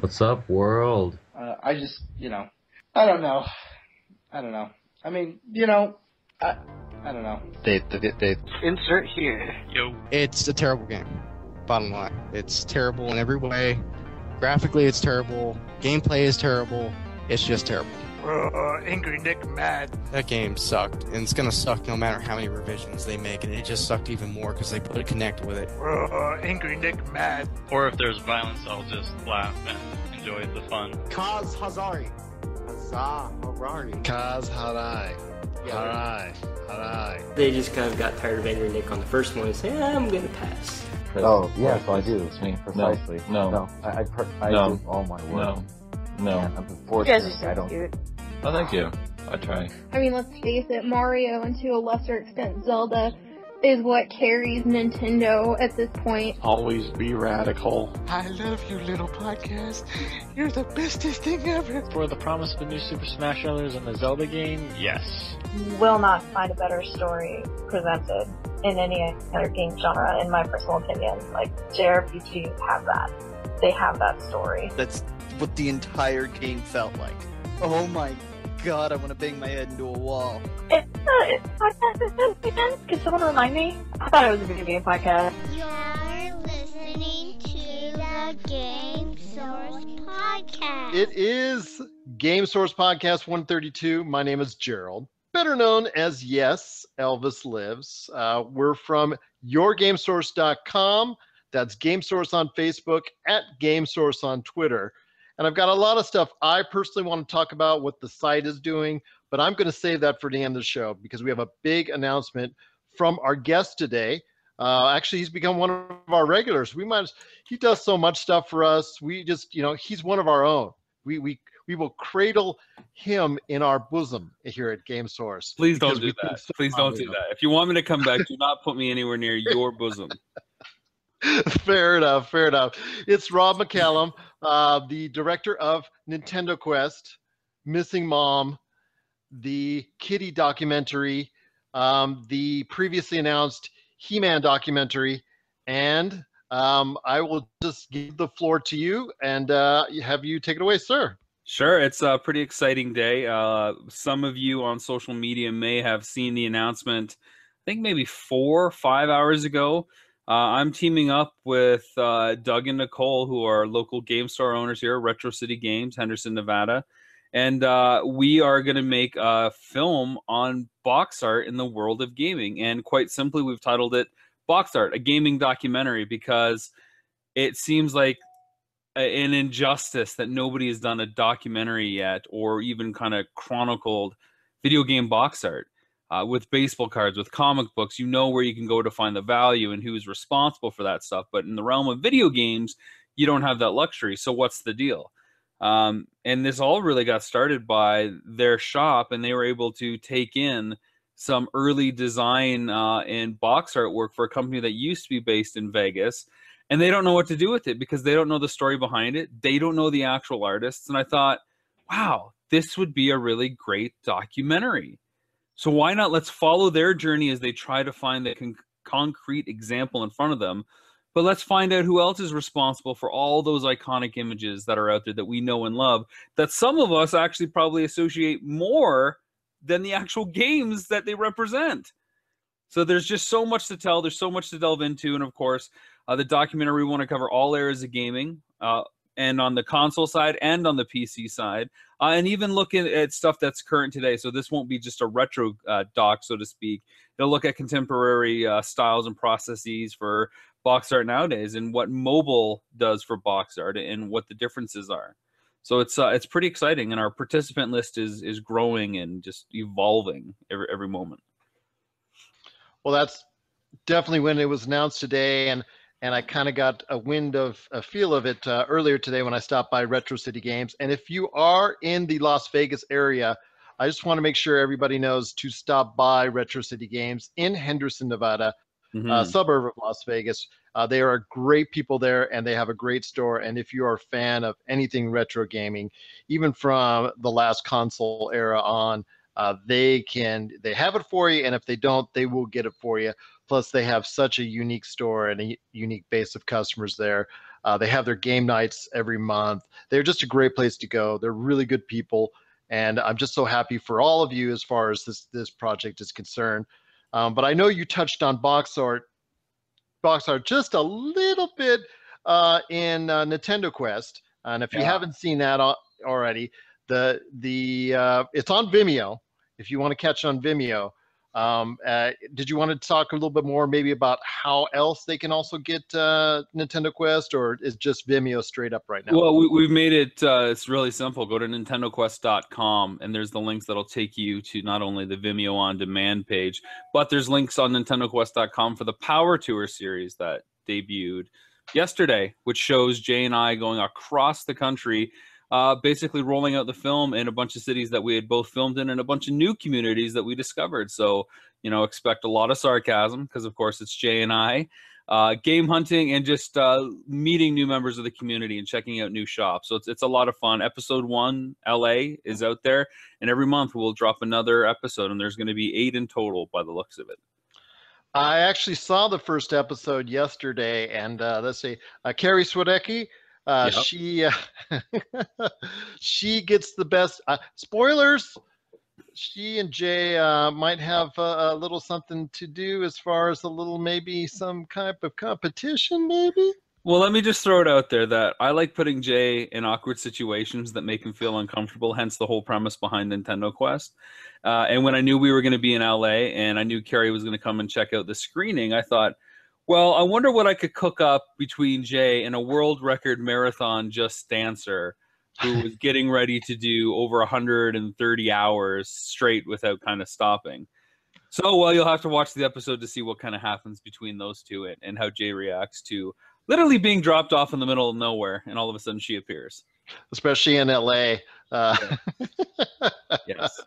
What's up, world? I just, I don't know. I mean, I don't know. They Insert here. Yo. It's a terrible game. Bottom line. It's terrible in every way. Graphically, it's terrible. Gameplay is terrible. It's just terrible. Angry Nick mad. That game sucked, and it's gonna suck no matter how many revisions they make, and it just sucked even more because they put a Kinect with it. Angry Nick mad. Or if there's violence, I'll just laugh and enjoy the fun. Kaz Hazari. Hazari. Kaz Harai. Harai. They just kind of got tired of Angry Nick on the first one and say, I'm gonna pass. Oh, yeah, so I do. It's me, precisely. No. I No. do all my work. No. And You guys are unfortunately, so I don't. cute. Oh, thank you. I try. I mean, let's face it, Mario, and to a lesser extent Zelda, is what carries Nintendo at this point. Always be radical. I love you, little podcast. You're the bestest thing ever. For the promise of a new Super Smash Bros. And the Zelda game, yes. You will not find a better story presented in any other game genre, in my personal opinion. Like, JRPGs have that. They have that story. That's what the entire game felt like. Oh my god, I want to bang my head into a wall. It's podcast. Can someone remind me? I thought it was a video game podcast. You're listening to the Game Source Podcast. It is Game Source Podcast 132. My name is Gerald, better known as Yes, Elvis Lives. We're from yourgamesource.com. That's GameSource on Facebook, at GameSource on Twitter. And I've got a lot of stuff I personally want to talk about what the site is doing, but I'm going to save that for the end of the show because we have a big announcement from our guest today. Actually, he's become one of our regulars. He does so much stuff for us. We just, he's one of our own. We will cradle him in our bosom here at Game Source. Please don't do that. Please don't do that. If you want me to come back, do not put me anywhere near your bosom. Fair enough. It's Rob McCallum, the director of Nintendo Quest, Missing Mom, the Kitty documentary, the previously announced He-Man documentary, and I will just give the floor to you and have you take it away, sir. Sure, it's a pretty exciting day. Some of you on social media may have seen the announcement, I think maybe 4 or 5 hours ago. I'm teaming up with Doug and Nicole, who are local game store owners here, Retro City Games, Henderson, Nevada. And we are going to make a film on box art in the world of gaming. And quite simply, we've titled it Box Art, a gaming documentary, because it seems like an injustice that nobody has done a documentary yet or even kind of chronicled video game box art. With baseball cards, with comic books, you know where you can go to find the value and who's responsible for that stuff. But in the realm of video games, you don't have that luxury. So what's the deal? And this all really got started by their shop, and they were able to take in some early design and box artwork for a company that used to be based in Vegas. And they don't know what to do with it because they don't know the story behind it. They don't know the actual artists. And I thought, wow, this would be a really great documentary. So why not let's follow their journey as they try to find the concrete example in front of them, but let's find out who else is responsible for all those iconic images that are out there that we know and love, that some of us actually probably associate more than the actual games that they represent. So there's just so much to tell. There's so much to delve into. And of course, the documentary, we want to cover all areas of gaming, and on the console side and on the PC side, and even looking at stuff that's current today. So this won't be just a retro doc, so to speak. They'll look at contemporary styles and processes for box art nowadays and what mobile does for box art and what the differences are. So it's pretty exciting, and our participant list is growing and just evolving every moment. Well, that's definitely when it was announced today, and I kind of got a feel of it earlier today when I stopped by Retro City Games. And if you are in the Las Vegas area, I just want to make sure everybody knows to stop by Retro City Games in Henderson, Nevada, suburb of Las Vegas. They are great people there, and they have a great store. And if you are a fan of anything retro gaming, even from the last console era on, they have it for you, and if they don't, they will get it for you. Plus, they have such a unique store and a unique base of customers there. They have their game nights every month. They're just a great place to go. They're really good people. And I'm just so happy for all of you as far as this project is concerned. But I know you touched on box art just a little bit in Nintendo Quest. And if you haven't seen that already, it's on Vimeo. If you want to catch it on Vimeo, did you want to talk a little bit more maybe about how else they can also get Nintendo Quest, or is just Vimeo straight up right now? Well, we've made it, it's really simple. Go to nintendoquest.com and there's the links that'll take you to not only the Vimeo on demand page, but there's links on nintendoquest.com for the Power Tour series that debuted yesterday, which shows Jay and I going across the country, basically rolling out the film in a bunch of cities that we had both filmed in and a bunch of new communities that we discovered. So, expect a lot of sarcasm because, of course, it's Jay and I. Game hunting and just meeting new members of the community and checking out new shops. So it's a lot of fun. Episode 1, LA, is out there. And every month we'll drop another episode. And there's going to be 8 in total by the looks of it. I actually saw the first episode yesterday, and let's see, Carrie Swedecki, she gets the best. Spoilers, she and Jay might have a little something to do as far as maybe some type of competition, maybe? Well, let me just throw it out there that I like putting Jay in awkward situations that make him feel uncomfortable, hence the whole premise behind Nintendo Quest. And when I knew we were going to be in LA and I knew Carrie was going to come and check out the screening, I thought, well, I wonder what I could cook up between Jay and a world record marathon just dancer who was getting ready to do over 130 hours straight without kind of stopping. So, well, you'll have to watch the episode to see what kind of happens between those two and how Jay reacts to literally being dropped off in the middle of nowhere, and all of a sudden she appears. Especially in LA. Yes.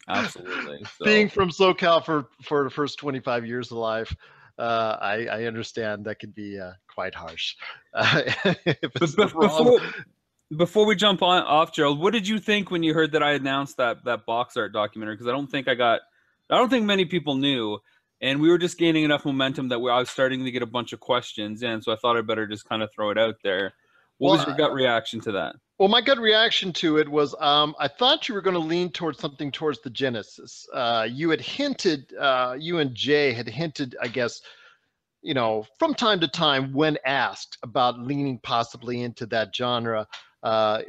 Absolutely. So, being from SoCal for the first 25 years of life, I understand that could be quite harsh. Before we jump off, Gerald, what did you think when you heard that I announced that box art documentary? Because I don't think many people knew. And we were just gaining enough momentum that I was starting to get a bunch of questions in, so I thought I'd better just kind of throw it out there. What was your gut reaction to that? Well, my gut reaction to it was I thought you were going to lean towards something towards the Genesis. You had hinted, you and Jay had hinted, I guess, from time to time when asked about leaning possibly into that genre,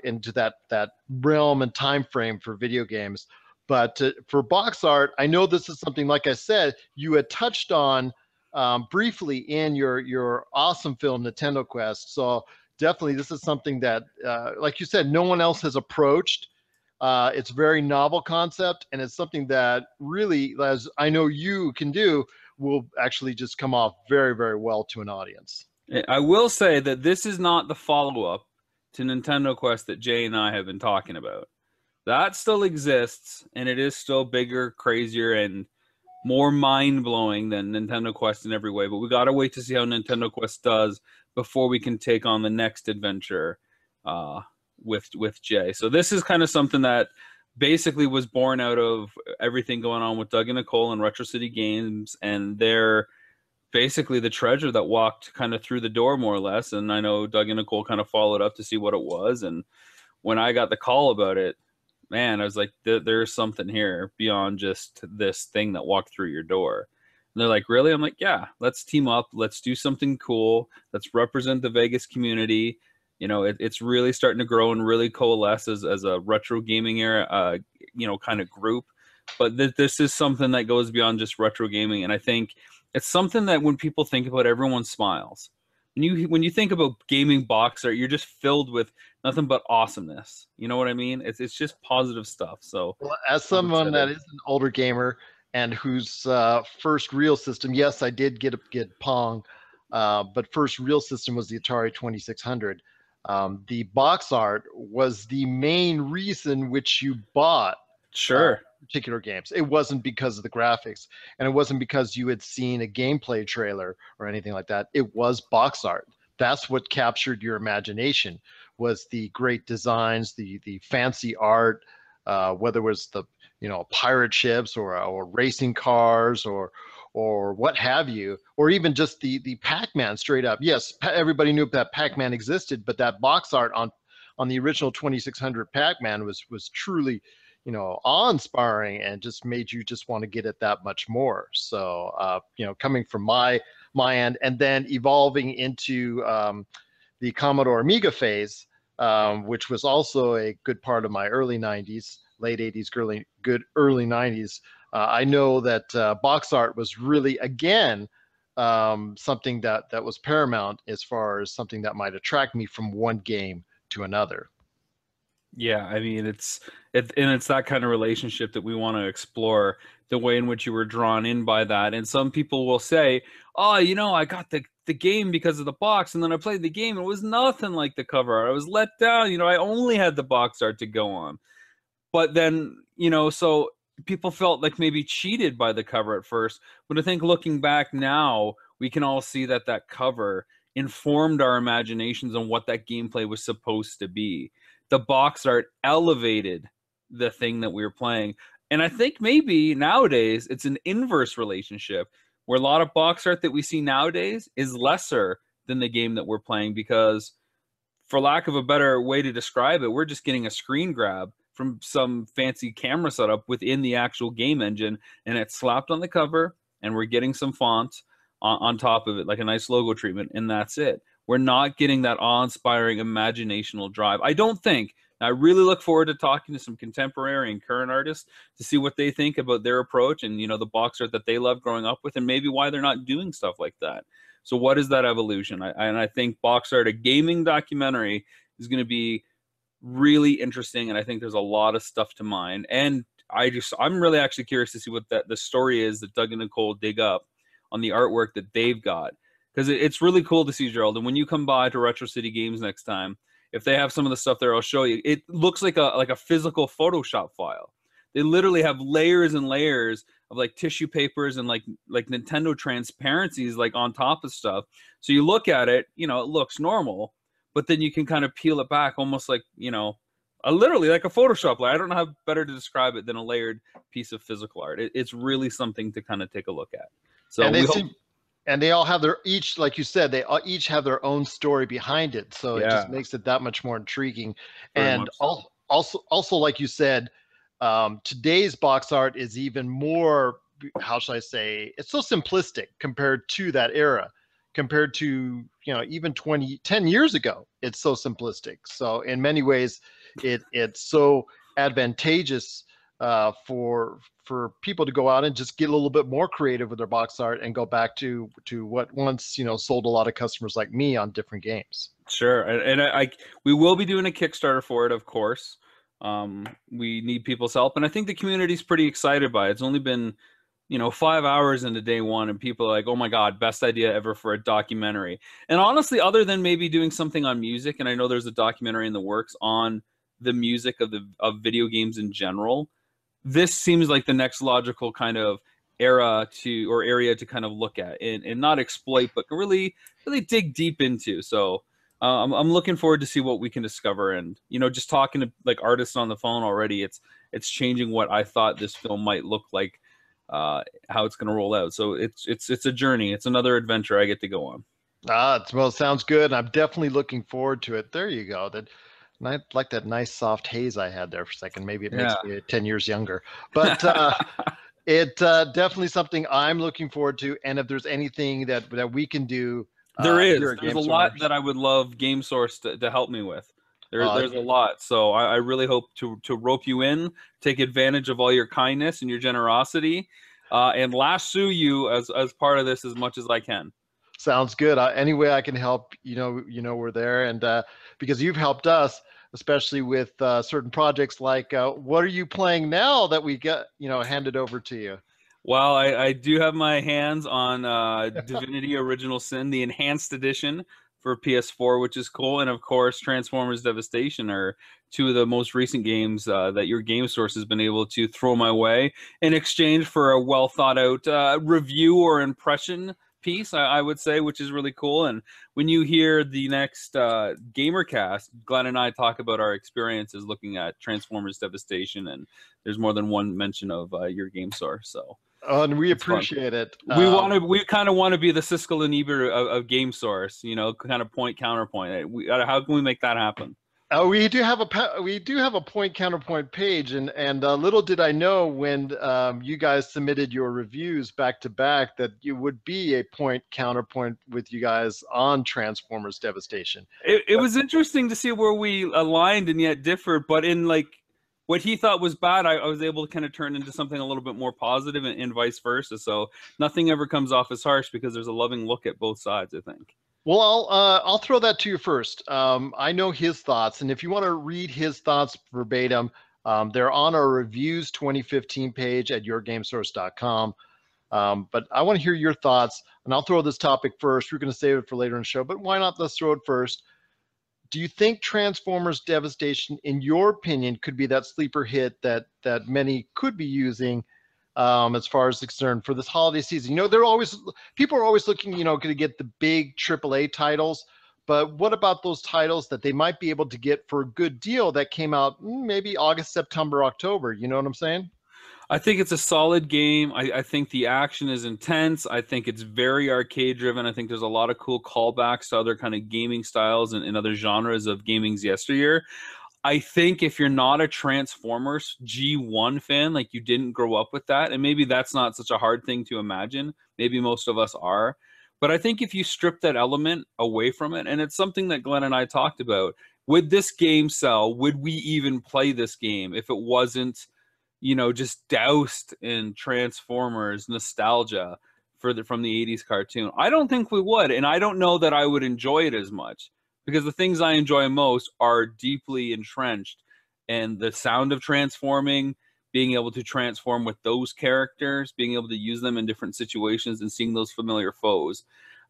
into that realm and time frame for video games. But for box art, I know this is something, like I said, you had touched on briefly in your awesome film, Nintendo Quest. So definitely this is something that, like you said, no one else has approached. It's a very novel concept, and it's something that really, as I know you can do, will actually just come off very, very well to an audience. I will say that this is not the follow-up to Nintendo Quest that Jay and I have been talking about. That still exists, and it is still bigger, crazier, and more mind-blowing than Nintendo Quest in every way. But we got to wait to see how Nintendo Quest does before we can take on the next adventure with Jay. So this is kind of something that basically was born out of everything going on with Doug and Nicole and Retro City Games, and they're basically the treasure that walked kind of through the door, more or less. And I know Doug and Nicole kind of followed up to see what it was. And when I got the call about it, man, I was like, there's something here beyond just this thing that walked through your door. And they're like, really? I'm like, yeah, let's team up. Let's do something cool. Let's represent the Vegas community. It's really starting to grow and really coalesce as a retro gaming era, kind of group. But this is something that goes beyond just retro gaming. And I think it's something that when people think about, everyone smiles. When you think about gaming box art, you're just filled with nothing but awesomeness. You know what I mean? It's just positive stuff. So, well, as someone that is an older gamer and whose first real system, yes, I did get Pong, but first real system was the Atari 2600. The box art was the main reason which you bought. Sure. Particular games. It wasn't because of the graphics, and it wasn't because you had seen a gameplay trailer or anything like that. It was box art. That's what captured your imagination, was the great designs, the fancy art, whether it was the pirate ships or racing cars or or what have you, or even just the Pac-Man straight up. Yes, everybody knew that Pac-Man existed, but that box art on the original 2600 Pac-Man was truly, awe-inspiring and just made you just want to get it that much more. So, coming from my end, and then evolving into the Commodore Amiga phase, which was also a good part of my early 90s, late 80s, early 90s. I know that box art was really, again, something that was paramount as far as something that might attract me from one game to another. Yeah, I mean, it's that kind of relationship that we want to explore, the way in which you were drawn in by that. And some people will say, oh, I got the game because of the box, and then I played the game, and it was nothing like the cover art. I was let down. I only had the box art to go on. But then, so people felt like maybe cheated by the cover at first. But I think looking back now, we can all see that cover informed our imaginations on what that gameplay was supposed to be. The box art elevated the thing that we were playing. And I think maybe nowadays it's an inverse relationship, where a lot of box art that we see nowadays is lesser than the game that we're playing, because, for lack of a better way to describe it, we're just getting a screen grab from some fancy camera setup within the actual game engine, and it's slapped on the cover, and we're getting some font on top of it, like a nice logo treatment, and that's it. We're not getting that awe-inspiring imaginational drive. I don't think. I really look forward to talking to some contemporary and current artists to see what they think about their approach and, the box art that they love growing up with, and maybe why they're not doing stuff like that. So what is that evolution? I think box art, a gaming documentary, is going to be really interesting, and I think there's a lot of stuff to mine. And I'm really actually curious to see what the story is that Doug and Nicole dig up on the artwork that they've got, because it's really cool to see, Gerald. And when you come by to Retro City Games next time, if they have some of the stuff there, I'll show you. It looks like a physical Photoshop file. They literally have layers and layers of like tissue papers and like Nintendo transparencies like on top of stuff. So you look at it, it looks normal, but then you can kind of peel it back almost like, literally like a Photoshop layer. I don't know how better to describe it than a layered piece of physical art. It's really something to kind of take a look at. So and they all have each, like you said, they all each have their own story behind it. So it just makes it that much more intriguing. Very and also, like you said, today's box art is even more, how shall I say, it's so simplistic compared to that era, compared to, even 10 years ago. It's so simplistic. So in many ways, it's so advantageous for people to go out and just get a little bit more creative with their box art and go back to what once sold a lot of customers like me on different games. Sure, and we will be doing a Kickstarter for it, of course. We need people's help, and I think the community's pretty excited by it. It's only been 5 hours into day one, and people are like, oh my god, best idea ever for a documentary. And honestly, other than maybe doing something on music, and I know there's a documentary in the works on the music of video games in general, this seems like the next logical kind of area to kind of look at and not exploit, but really dig deep into. So I'm looking forward to see what we can discover. And just talking to like artists on the phone already, it's changing what I thought this film might look like, how it's going to roll out. So it's a journey. It's another adventure I get to go on. Well, it sounds good. I'm definitely looking forward to it. There you go. And I like that nice soft haze I had there for a second. Maybe it makes me 10 years younger. But it definitely something I'm looking forward to. And if there's anything that we can do. There's a lot that I would love Game Source to help me with. There's a lot. So I really hope to rope you in, take advantage of all your kindness and your generosity, and lasso you as part of this as much as I can. Sounds good. Any way I can help, we're there. And because you've helped us, especially with certain projects like what are you playing now that we get, handed over to you? Well, I do have my hands on Divinity Original Sin, the Enhanced Edition for PS4, which is cool. And of course, Transformers Devastation are two of the most recent games that your Game Source has been able to throw my way in exchange for a well thought out review or impression piece, I would say, which is really cool. And when you hear the next Gamercast, Glenn and I talk about our experiences looking at Transformers Devastation, and there's more than one mention of your Game Source. So Oh, and we appreciate it. We kind of want to be the Siskel and Ebert of Game Source, kind of point counterpoint. How can we make that happen? We do have a point counterpoint page, and little did I know when you guys submitted your reviews back to back that you would be a point counterpoint with you guys on Transformers Devastation. It was interesting to see where we aligned and yet differed, but in like what he thought was bad, I was able to kind of turn into something a little bit more positive, and vice versa. So nothing ever comes off as harsh because there's a loving look at both sides, I think. Well, I'll throw that to you first. I know his thoughts, and if you want to read his thoughts verbatim, they're on our Reviews 2015 page at yourgamesource.com. But I want to hear your thoughts, and I'll throw this topic first. We're going to save it for later in the show, but why not? Let's throw it first. Do you think Transformers Devastation, in your opinion, could be that sleeper hit that many could be using as far as concerned for this holiday season? People are always looking, to get the big AAA titles, but what about those titles that they might be able to get for a good deal that came out maybe August, September, October? You know what I'm saying? I think it's a solid game. I think the action is intense. I think it's very arcade driven. I think there's a lot of cool callbacks to other kind of gaming styles and other genres of gaming's yesteryear. I think if you're not a Transformers G1 fan, like you didn't grow up with that, and maybe that's not such a hard thing to imagine. Maybe most of us are. But I think if you strip that element away from it, and it's something that Glenn and I talked about, would this game sell? Would we even play this game if it wasn't, just doused in Transformers nostalgia from the 80s cartoon? I don't think we would, and I don't know that I would enjoy it as much, because the things I enjoy most are deeply entrenched in the sound of transforming, being able to transform with those characters, being able to use them in different situations, and seeing those familiar foes.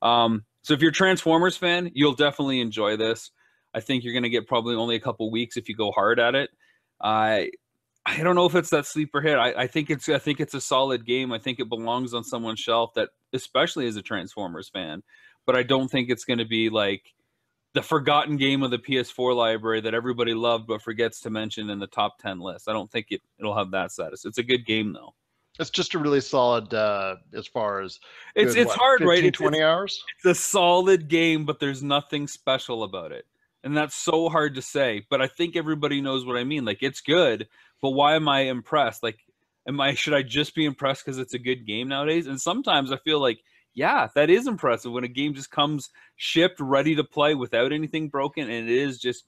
So if you're a Transformers fan, you'll definitely enjoy this. I think you're going to get probably only a couple weeks if you go hard at it. I don't know if it's that sleeper hit. I think it's a solid game. I think it belongs on someone's shelf that especially is a Transformers fan. But I don't think it's going to be like the forgotten game of the PS4 library that everybody loved but forgets to mention in the top 10 list. I don't think it'll have that status. It's a good game though. It's just a really solid as far as it's hard, 15, right? 20 hours. It's a solid game, but there's nothing special about it. And that's so hard to say, but I think everybody knows what I mean. Like, it's good, but why am I impressed? Like, should I just be impressed because it's a good game nowadays? And sometimes I feel like, yeah, that is impressive when a game just comes shipped, ready to play without anything broken, and it is just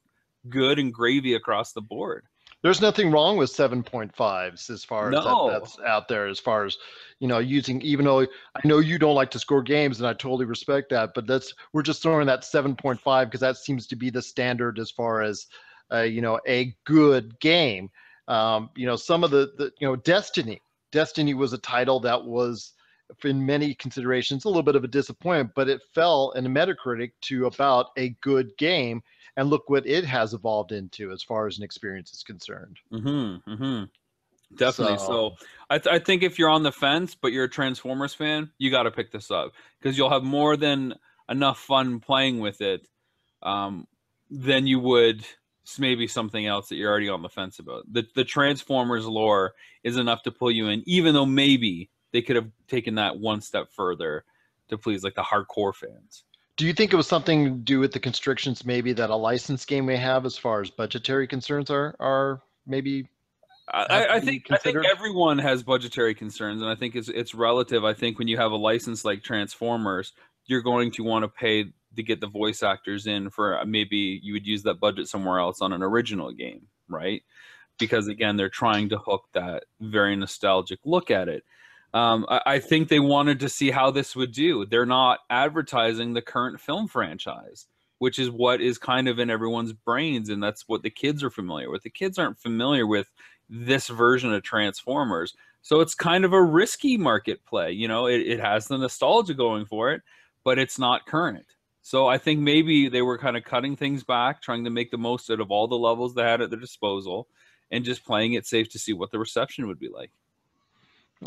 good and gravy across the board. There's nothing wrong with 7.5s as far as that's out there, as far as, using, even though I know you don't like to score games, and I totally respect that, but we're just throwing that 7.5 because that seems to be the standard as far as, a good game. Some of the Destiny was a title that was, in many considerations, a little bit of a disappointment, but it fell in a Metacritic to about a good game. And look what it has evolved into as far as an experience is concerned. Mm-hmm, mm-hmm. Definitely. So I think if you're on the fence, but you're a Transformers fan, you got to pick this up because you'll have more than enough fun playing with it than you would maybe something else that you're already on the fence about. The Transformers lore is enough to pull you in, even though maybe they could have taken that one step further to please like the hardcore fans. Do you think it was something to do with the constrictions maybe that a licensed game may have as far as budgetary concerns are maybe? I think everyone has budgetary concerns, and I think it's relative. I think when you have a license like Transformers, you're going to want to pay to get the voice actors in for maybe you would use that budget somewhere else on an original game, right? Because again, they're trying to hook that very nostalgic look at it. I think they wanted to see how this would do. They're not advertising the current film franchise, which is what is kind of in everyone's brains, and that's what the kids are familiar with. The kids aren't familiar with this version of Transformers, so it's kind of a risky market play. It has the nostalgia going for it, but it's not current. So I think maybe they were kind of cutting things back, trying to make the most out of all the levels they had at their disposal, and just playing it safe to see what the reception would be like.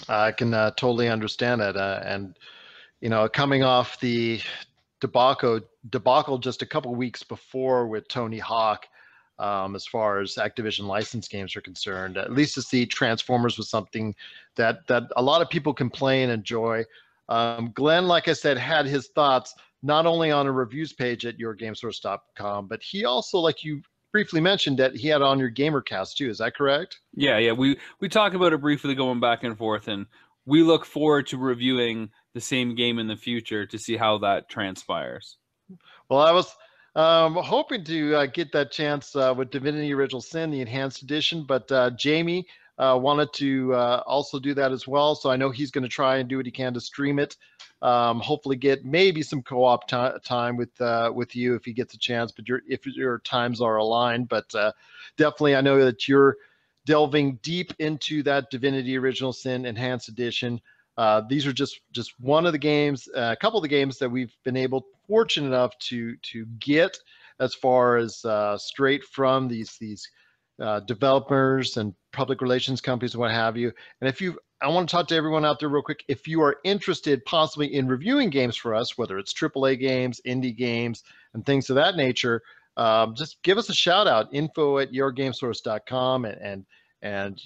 I can totally understand that. And, coming off the debacle just a couple weeks before with Tony Hawk, as far as Activision licensed games are concerned. At least to see Transformers was something that a lot of people can play and enjoy. Glenn, like I said, had his thoughts not only on a reviews page at yourgamesource.com, but he also, like you briefly mentioned, that he had on your GamerCast too. Is that correct? Yeah. We talk about it briefly going back and forth, and we look forward to reviewing the same game in the future to see how that transpires. Well, I was hoping to get that chance with Divinity Original Sin, the Enhanced Edition, but Jamie wanted to also do that as well. So I know he's going to try and do what he can to stream it. Hopefully get maybe some co-op time with you if he gets a chance, but if your times are aligned. But definitely, I know that you're delving deep into that Divinity Original Sin Enhanced Edition. These are just one of the games, a couple of the games that we've been fortunate enough to get as far as straight from these developers and public relations companies and what have you. And I want to talk to everyone out there real quick. If you are interested possibly in reviewing games for us, whether it's AAA games, indie games, and things of that nature, just give us a shout out, info@yourgamesource.com. And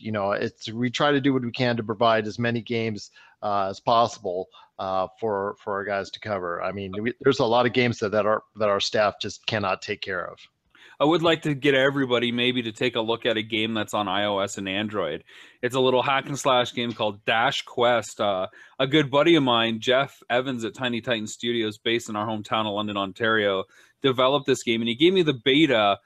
we try to do what we can to provide as many games as possible for our guys to cover. I mean, there's a lot of games that our staff just cannot take care of. I would like to get everybody maybe to take a look at a game that's on iOS and Android. It's a little hack and slash game called Dash Quest. A good buddy of mine, Jeff Evans at Tiny Titan Studios, based in our hometown of London, Ontario, developed this game, and he gave me the beta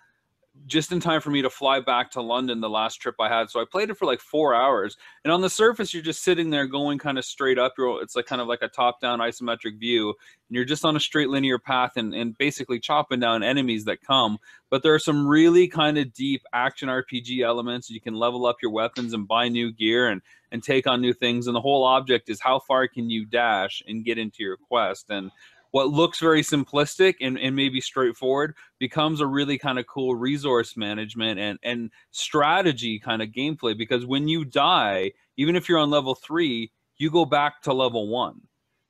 just in time for me to fly back to London the last trip I had. So I played it for like 4 hours, and on the surface you're just sitting there going kind of straight up. It's like kind of like a top-down isometric view, and you're just on a straight linear path and basically chopping down enemies that come. But there are some really kind of deep action RPG elements. You can level up your weapons and buy new gear and take on new things, and the whole object is how far can you dash and get into your quest. And what looks very simplistic and maybe straightforward becomes a really kind of cool resource management and strategy kind of gameplay, because when you die, even if you're on level 3, you go back to level 1.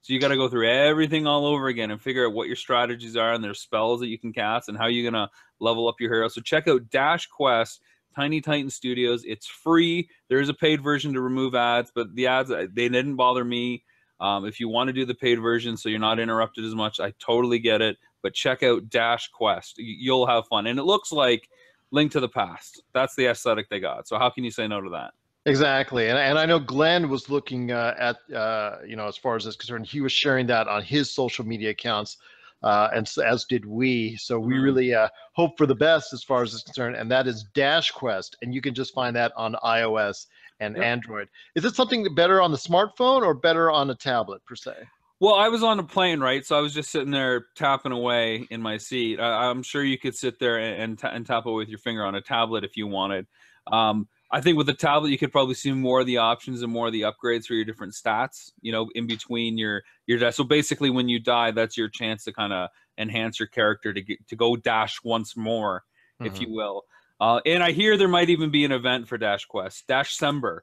So you got to go through everything all over again and figure out what your strategies are, and there's spells that you can cast and how you're going to level up your hero. So check out Dash Quest, Tiny Titan Studios. It's free. There is a paid version to remove ads, but the ads, they didn't bother me. If you want to do the paid version so you're not interrupted as much, I totally get it. But check out Dash Quest. You'll have fun. And it looks like Link to the Past. That's the aesthetic they got. So how can you say no to that? Exactly. And I know Glenn was looking at, as far as that's concerned, he was sharing that on his social media accounts, and as did we. So we really hope for the best as far as it's concerned. And that is Dash Quest. And you can just find that on iOS and Android. Is it something better on the smartphone or better on a tablet per se? Well, I was on a plane, right? So I was just sitting there tapping away in my seat. I'm sure you could sit there and tap away with your finger on a tablet if you wanted. I think with the tablet, you could probably see more of the options and more of the upgrades for your different stats, in between your dash. So basically, when you die, that's your chance to kind of enhance your character to go dash once more, if you will. And I hear there might even be an event for Dash Quest. Dashcember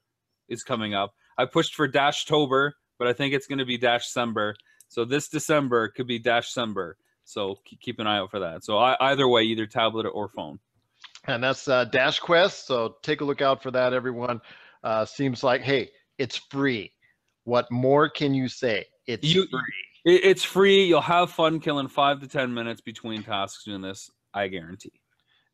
is coming up. I pushed for Dashtober, but I think it's going to be Dashcember. So this December could be Dashcember. So keep an eye out for that. So either way, either tablet or phone. And that's Dash Quest. So take a look out for that, everyone. Seems like, hey, it's free. What more can you say? It's free. It's free. You'll have fun killing 5 to 10 minutes between tasks doing this, I guarantee.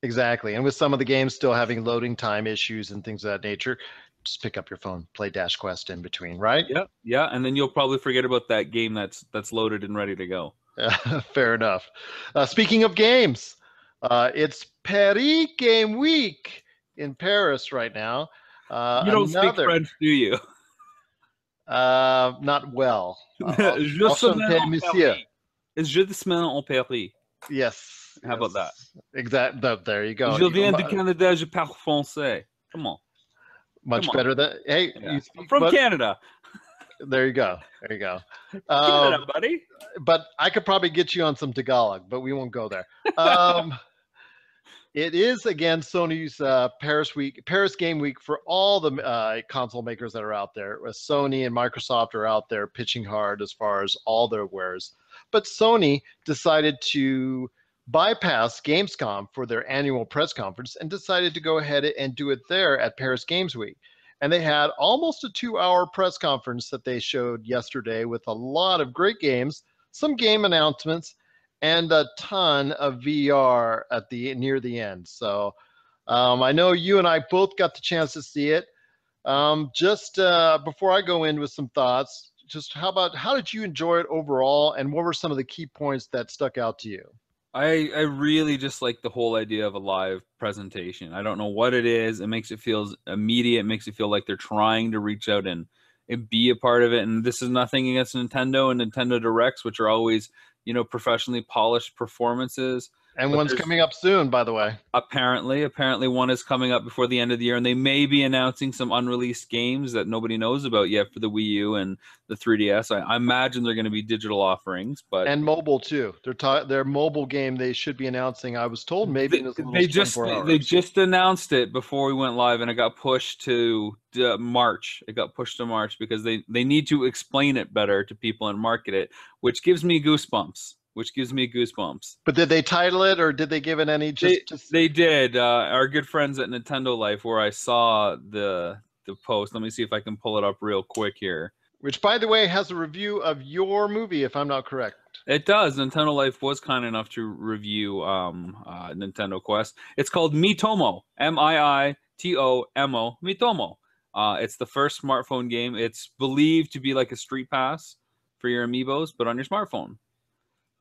Exactly. And with some of the games still having loading time issues and things of that nature, just pick up your phone, play Dash Quest in between, right? Yeah. And then you'll probably forget about that game that's loaded and ready to go. Fair enough. Speaking of games, it's Paris Game Week in Paris right now. You don't speak French, do you? Not well. Monsieur. It's Je de semaine en Paris. Yes. How about that? Exactly. There you go. Je viens de Canada, je parle français. Come on. Much better than, hey. Yeah. From Canada. There you go. There you go. Canada, buddy. But I could probably get you on some Tagalog, but we won't go there. It is, again, Sony's Paris Game Week for all the console makers that are out there. Sony and Microsoft are out there pitching hard as far as all their wares. But Sony decided to bypassed Gamescom for their annual press conference and decided to go ahead and do it there at Paris Games Week. And they had almost a 2-hour press conference that they showed yesterday with a lot of great games, some game announcements, and a ton of VR at near the end. So I know you and I both got the chance to see it. Just before I go in with some thoughts, just how did you enjoy it overall, and what were some of the key points that stuck out to you? I really just like the whole idea of a live presentation. I don't know what it is. It makes it feel immediate. It makes it feel like they're trying to reach out and be a part of it. And this is nothing against Nintendo and Nintendo Directs, which are always, professionally polished performances. And one's coming up soon, by the way. Apparently one is coming up before the end of the year, and they may be announcing some unreleased games that nobody knows about yet for the Wii U and the 3DS. I imagine they're going to be digital offerings, and mobile too. Their mobile game they should be announcing. I was told maybe in they just announced it before we went live, and it got pushed to March. It got pushed to March because they need to explain it better to people and market it, which gives me goosebumps. But did they title it, or did they give it any? They did. Our good friends at Nintendo Life, where I saw the post. Let me see if I can pull it up real quick here. Which, by the way, has a review of your movie, if I'm not correct. It does. Nintendo Life was kind enough to review Nintendo Quest. It's called Miitomo. Miitomo. Miitomo. It's the first smartphone game. It's believed to be like a Street Pass for your amiibos, but on your smartphone.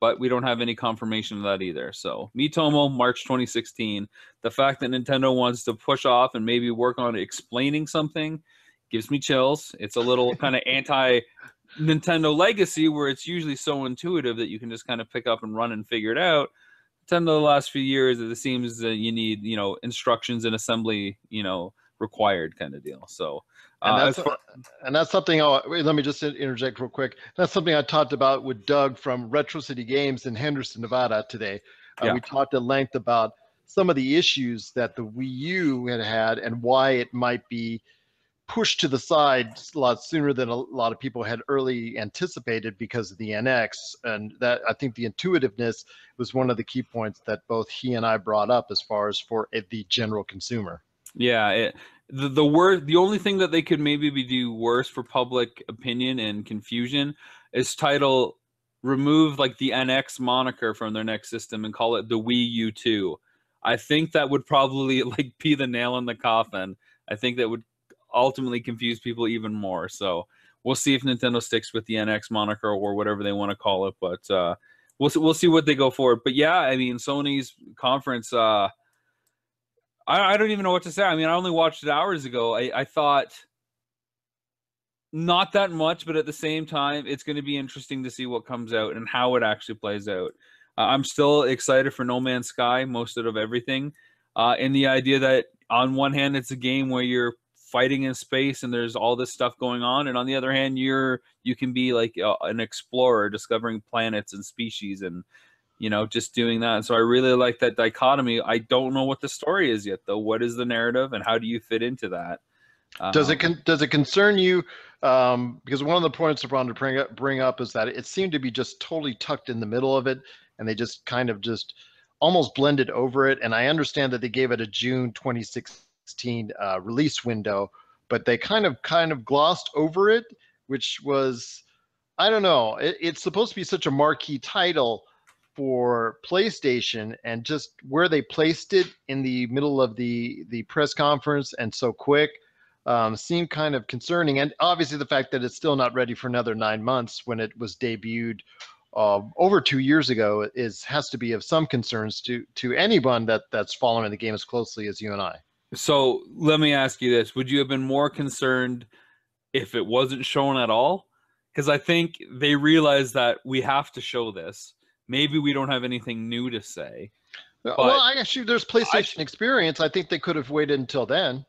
But we don't have any confirmation of that either. So Miitomo, March 2016. The fact that Nintendo wants to push off and maybe work on explaining something gives me chills. It's a little kind of anti-Nintendo legacy where it's usually so intuitive that you can just kind of pick up and run and figure it out. Nintendo the last few years, it seems that you need, instructions and assembly, required kind of deal. So and that's something let me just interject real quick. That's something I talked about with Doug from Retro City Games in Henderson, Nevada today. We talked at length about some of the issues that the Wii U had and why it might be pushed to the side a lot sooner than a lot of people had early anticipated because of the NX. And that, I think the intuitiveness was one of the key points that both he and I brought up as far as for the general consumer. Yeah, the only thing that they could maybe do worse for public opinion and confusion is remove like the NX moniker from their next system and call it the Wii U 2. I think that would probably be the nail in the coffin. I think that would ultimately confuse people even more. So we'll see if Nintendo sticks with the NX moniker or whatever they want to call it. But we'll see what they go for. But yeah, I mean, Sony's conference. I don't even know what to say. I mean, I only watched it hours ago. I thought not that much, but at the same time, it's going to be interesting to see what comes out and how it actually plays out. I'm still excited for No Man's Sky, most of everything. And the idea that on one hand, it's a game where you're fighting in space and there's all this stuff going on. And on the other hand, you can be like an explorer discovering planets and species and just doing that. And so I really like that dichotomy. I don't know what the story is yet, though. What is the narrative, and how do you fit into that? Does it concern you? Because one of the points I wanted to bring up is that it seemed to be just totally tucked in the middle of it, and they just kind of just almost blended over it. And I understand that they gave it a June 2016 release window, but they kind of glossed over it, which was, I don't know. It's supposed to be such a marquee title for PlayStation, and just where they placed it in the middle of the press conference and so quick seemed kind of concerning. And obviously the fact that it's still not ready for another 9 months when it was debuted over 2 years ago has to be of some concerns to anyone that's following the game as closely as you and I. So let me ask you this. Would you have been more concerned if it wasn't shown at all? Because I think they realized that we have to show this. Maybe we don't have anything new to say. Well, actually, there's PlayStation Experience. I think they could have waited until then.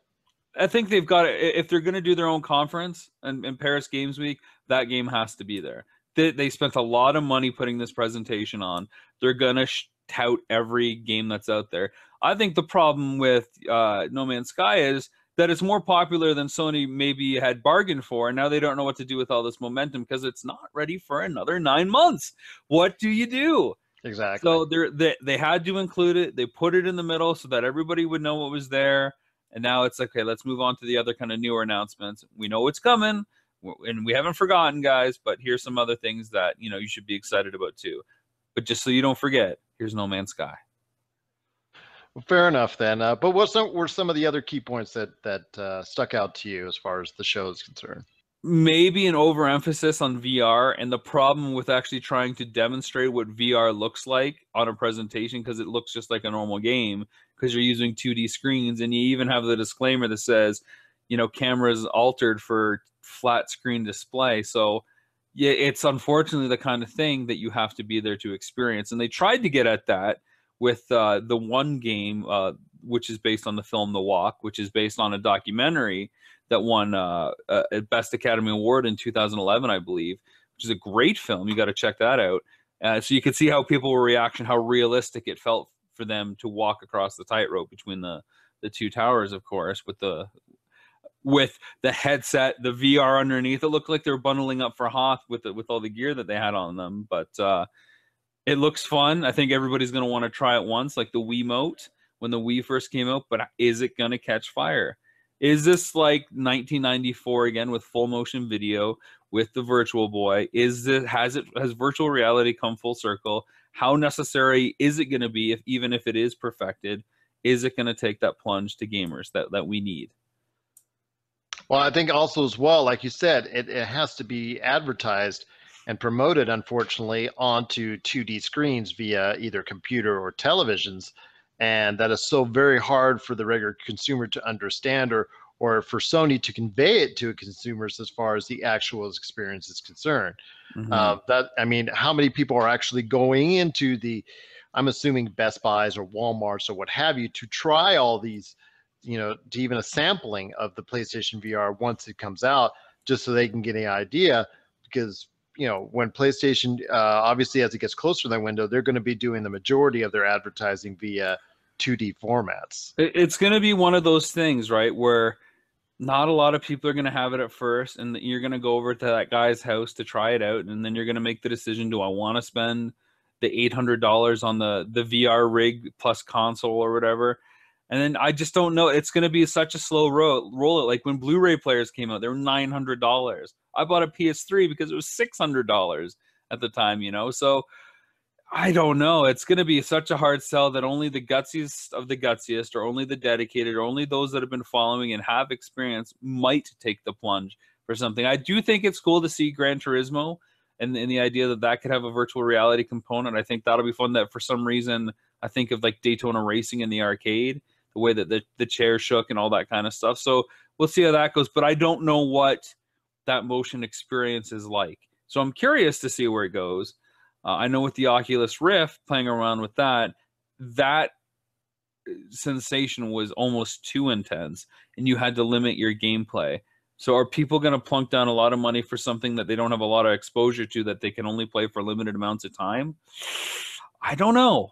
I think they've got it. If they're going to do their own conference in Paris Games Week, that game has to be there. They spent a lot of money putting this presentation on. They're going to tout every game that's out there. I think the problem with No Man's Sky is that it's more popular than Sony maybe had bargained for, and now they don't know what to do with all this momentum because it's not ready for another 9 months. What do you do? Exactly. So they had to include it. They put it in the middle so that everybody would know what was there. And now it's okay, let's move on to the other kind of newer announcements. We know it's coming, and we haven't forgotten, guys, but here's some other things that, you know, you should be excited about too. But just so you don't forget, here's No Man's Sky. Well, fair enough then. But what were some of the other key points that stuck out to you as far as the show is concerned? Maybe an overemphasis on VR and the problem with actually trying to demonstrate what VR looks like on a presentation, because it looks just like a normal game because you're using 2D screens, and you even have the disclaimer that says, you know, cameras altered for flat screen display. So yeah, it's unfortunately the kind of thing that you have to be there to experience. And they tried to get at that with the one game, which is based on the film The Walk, which is based on a documentary that won a Best Academy Award in 2011, I believe, which is a great film. You got to check that out. So you could see how people were reacting, how realistic it felt for them to walk across the tightrope between the two towers, of course, with the headset, the VR underneath. It looked like they were bundling up for Hoth with all the gear that they had on them. But it looks fun. I think everybody's going to want to try it once, like the Wiimote when the Wii first came out. But is it going to catch fire? Is this like 1994 again with full motion video with the Virtual Boy? Has virtual reality come full circle? How necessary is it going to be, even if it is perfected? Is it going to take that plunge to gamers that we need? Well, I think also as well, like you said, it has to be advertised and promoted, unfortunately, onto 2D screens via either computer or televisions. And that is so very hard for the regular consumer to understand, or for Sony to convey it to consumers as far as the actual experience is concerned. Mm-hmm. How many people are actually going into I'm assuming Best Buys or Walmarts or what have you, to try all these, you know, to even a sampling of the PlayStation VR once it comes out, just so they can get an idea. Because, you know, when PlayStation, obviously as it gets closer to that window, they're going to be doing the majority of their advertising via 2D formats. It's going to be one of those things, right, where not a lot of people are going to have it at first, and you're going to go over to that guy's house to try it out, and then you're going to make the decision, do I want to spend the $800 on the VR rig plus console or whatever? And then I just don't know. It's going to be such a slow roll. Like when Blu-ray players came out, they were $900. I bought a PS3 because it was $600 at the time, you know? So I don't know. It's going to be such a hard sell that only the gutsiest of the gutsiest, or only the dedicated, or only those that have been following and have experience might take the plunge for something. I do think it's cool to see Gran Turismo and the idea that could have a virtual reality component. I think that'll be fun. That for some reason, I think of like Daytona Racing in the arcade, the way that the chair shook and all that kind of stuff. So we'll see how that goes. But I don't know what that motion experience is like. So I'm curious to see where it goes. I know with the Oculus Rift, playing around with that sensation was almost too intense, and you had to limit your gameplay. So are people going to plunk down a lot of money for something that they don't have a lot of exposure to, that they can only play for limited amounts of time? I don't know.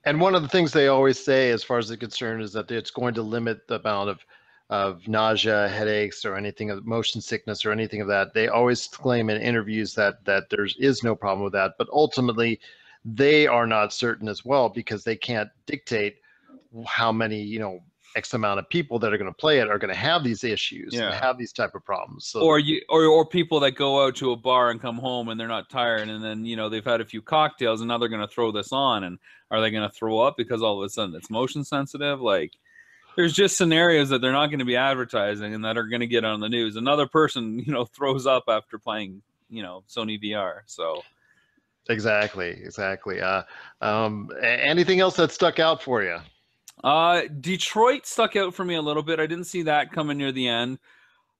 And one of the things they always say, as far as they're concerned, is that it's going to limit the amount of nausea, headaches, or anything of motion sickness or anything of that. They always claim in interviews that there is no problem with that. But ultimately, they are not certain as well, because they can't dictate how many, you know, X amount of people that are going to play it are going to have these issues and have these type of problems. So, or people that go out to a bar and come home and they're not tired, and then, you know, they've had a few cocktails and now they're going to throw this on, and are they going to throw up because all of a sudden it's motion sensitive? Like, there's just scenarios that they're not going to be advertising and that are going to get on the news. Another person, you know, throws up after playing, you know, Sony VR. So exactly. Anything else that stuck out for you? Detroit stuck out for me a little bit. I didn't see that coming near the end.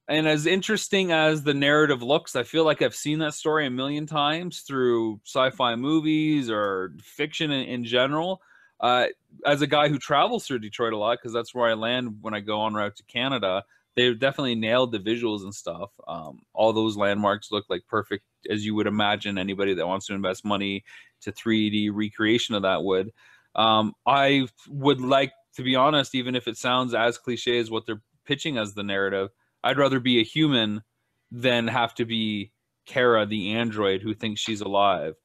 And as interesting as the narrative looks, I feel like I've seen that story a million times through sci-fi movies or fiction in general. As a guy who travels through Detroit a lot, because that's where I land when I go en route to Canada, they definitely nailed the visuals and stuff. All those landmarks look like perfect, as you would imagine anybody that wants to invest money to 3D recreation of that would. I would like, to be honest, even if it sounds as cliche as what they're pitching as the narrative, I'd rather be a human than have to be Kara, the android, who thinks she's alive.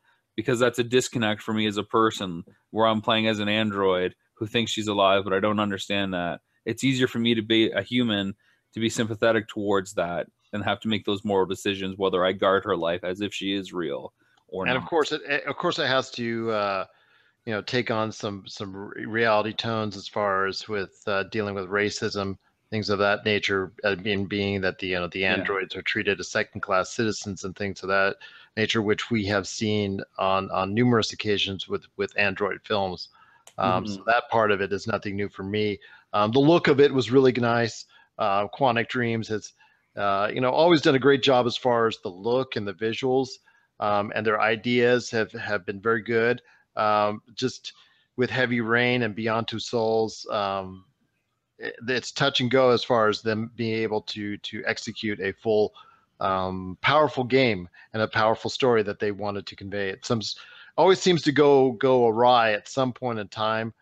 because that's a disconnect for me as a person, where I'm playing as an android who thinks she's alive, but I don't understand that. It's easier for me to be a human, to be sympathetic towards that, and have to make those moral decisions whether I guard her life as if she is real or not. And of course it has to take on some reality tones as far as with dealing with racism, things of that nature, being that the androids are treated as second-class citizens and things of that nature, which we have seen on numerous occasions with android films. So that part of it is nothing new for me. The look of it was really nice. Quantic Dreams has always done a great job as far as the look and the visuals, and their ideas have been very good. Just with Heavy Rain and Beyond Two Souls, it's touch and go as far as them being able to execute a full powerful game and a powerful story that they wanted to convey. It always seems to go awry at some point in time.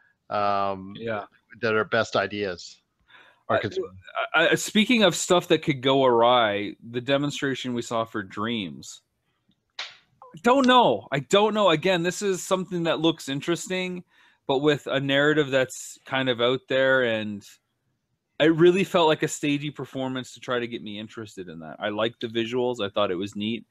That are best ideas are concerned. Speaking of stuff that could go awry, the demonstration we saw for Dreams. I don't know. Again, this is something that looks interesting, but with a narrative that's kind of out there, and it really felt like a stagey performance to try to get me interested in that. I liked the visuals. I thought it was neat.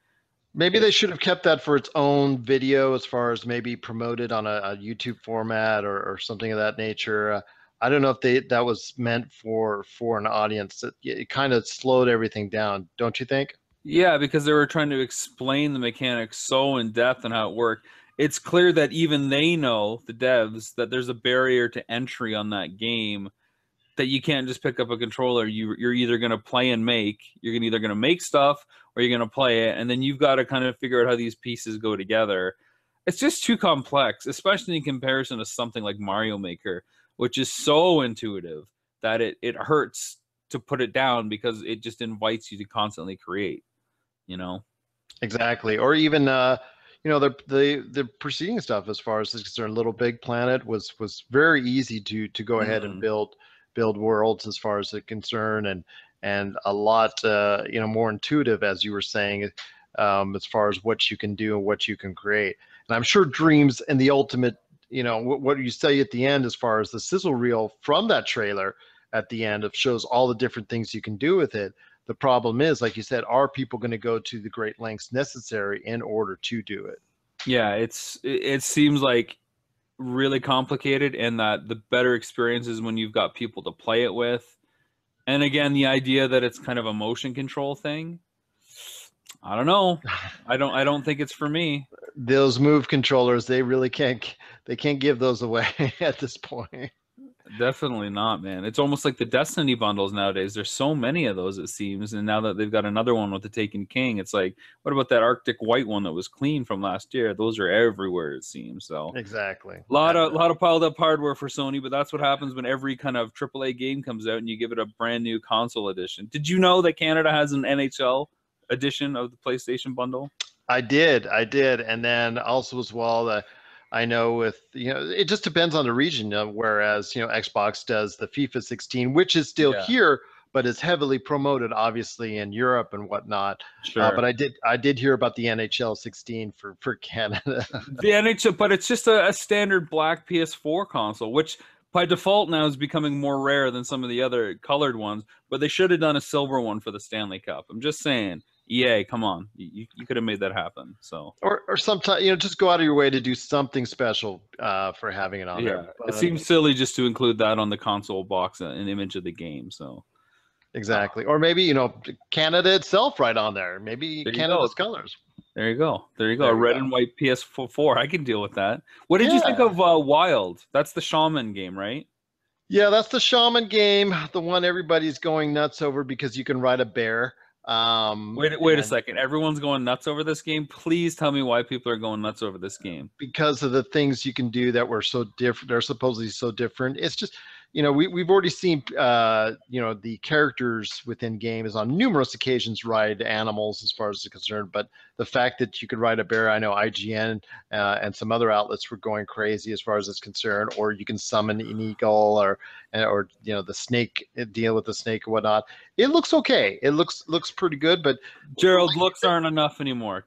Maybe they should have kept that for its own video, as far as maybe promoted on a YouTube format or something of that nature. I don't know if that was meant for an audience. It kind of slowed everything down, don't you think? Yeah, because they were trying to explain the mechanics so in depth and how it worked. It's clear that even they know, the devs, that there's a barrier to entry on that game, that you can't just pick up a controller. You're either going to play and make, you're either going to make stuff, or you're going to play it, and then you've got to kind of figure out how these pieces go together. It's just too complex, especially in comparison to something like Mario Maker, which is so intuitive that it hurts to put it down, because it just invites you to constantly create, Exactly. Or even the preceding stuff, as far as is concerned, Little Big Planet was very easy to go ahead and build worlds as far as it's concerned, and a lot more intuitive, as you were saying, as far as what you can do and what you can create. And I'm sure Dreams and the ultimate, what you say at the end, as far as the sizzle reel from that trailer at the end, shows all the different things you can do with it. The problem is, like you said, are people going to go to the great lengths necessary in order to do it? Yeah, it seems like really complicated, and that the better experience is when you've got people to play it with. And again, the idea that it's kind of a motion control thing, I don't know. I don't think it's for me. Those Move controllers, they can't give those away at this point. Definitely not, man. It's almost like the Destiny bundles nowadays. There's so many of those, it seems, and now that they've got another one with the Taken King, it's like, what about that Arctic White one that was clean from last year? Those are everywhere, it seems. So exactly, a lot of piled up hardware for Sony, but that's what happens when every kind of AAA game comes out and you give it a brand new console edition. Did you know that Canada has an NHL edition of the PlayStation bundle? I did, and then also as well, I know with it just depends on the region. Whereas Xbox does the FIFA 16, which is still here, but is heavily promoted, obviously, in Europe and whatnot. Sure. But I did hear about the NHL 16 for Canada. The NHL, but it's just a standard black PS4 console, which by default now is becoming more rare than some of the other colored ones. But they should have done a silver one for the Stanley Cup. I'm just saying. EA, come on. You could have made that happen. So or sometimes just go out of your way to do something special for having it on there. It seems silly just to include that on the console box, an image of the game. So exactly. Or maybe Canada itself right on there. Maybe Canada's colors. There you go. A red and white PS4. I can deal with that. What did you think of Wild? That's the shaman game, right? Yeah, that's the shaman game. The one everybody's going nuts over because you can ride a bear. Wait a second. Everyone's going nuts over this game. Please tell me why people are going nuts over this game. Because of the things you can do that were so different. They're supposedly so different. It's just, we've already seen, the characters within games on numerous occasions ride animals as far as it's concerned, but the fact that you could ride a bear. I know IGN and some other outlets were going crazy as far as it's concerned, or you can summon an eagle or the snake, deal with the snake or whatnot. It looks okay. It looks pretty good, but Gerald, looks aren't enough anymore.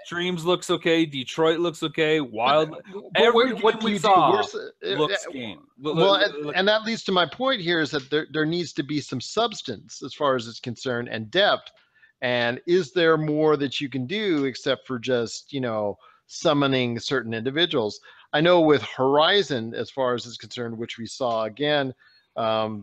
Dreams looks okay. Detroit looks okay. Wild. Every game we saw looks game. And that leads to my point here is that there needs to be some substance as far as it's concerned and depth. And is there more that you can do except for just, summoning certain individuals? I know with Horizon, as far as it's concerned, which we saw again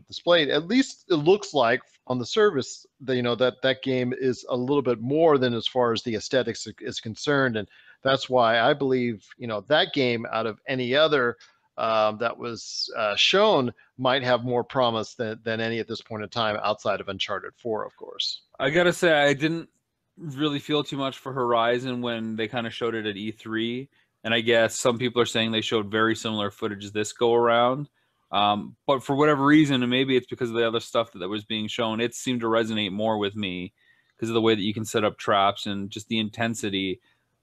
displayed, at least it looks like on the surface that game is a little bit more than as far as the aesthetics is concerned. And that's why I believe, that game out of any other that was shown might have more promise than any at this point in time outside of Uncharted 4, of course. I gotta say, I didn't really feel too much for Horizon when they kind of showed it at E3, and I guess some people are saying they showed very similar footage this go around. But for whatever reason, and maybe it's because of the other stuff that was being shown, it seemed to resonate more with me because of the way that you can set up traps and just the intensity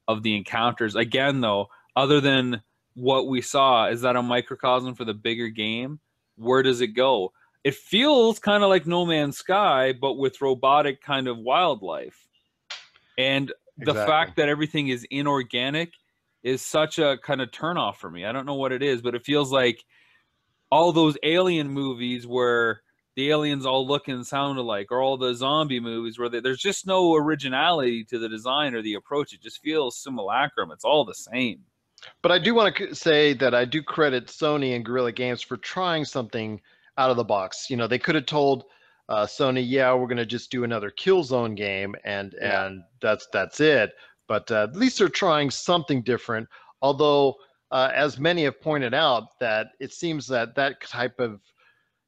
of the encounters. Again, though, other than what we saw, is that a microcosm for the bigger game? Where does it go? It feels kind of like No Man's Sky, but with robotic kind of wildlife. And the fact that everything is inorganic is such a kind of turnoff for me. I don't know what it is, but it feels like all those alien movies where the aliens all look and sound alike, or all the zombie movies where there's just no originality to the design or the approach. It just feels simulacrum. It's all the same. But I do want to say that I do credit Sony and Guerrilla Games for trying something out of the box. They could have told Sony, we're going to just do another Killzone game, and that's it. But at least they're trying something different. Although, as many have pointed out, that it seems that type of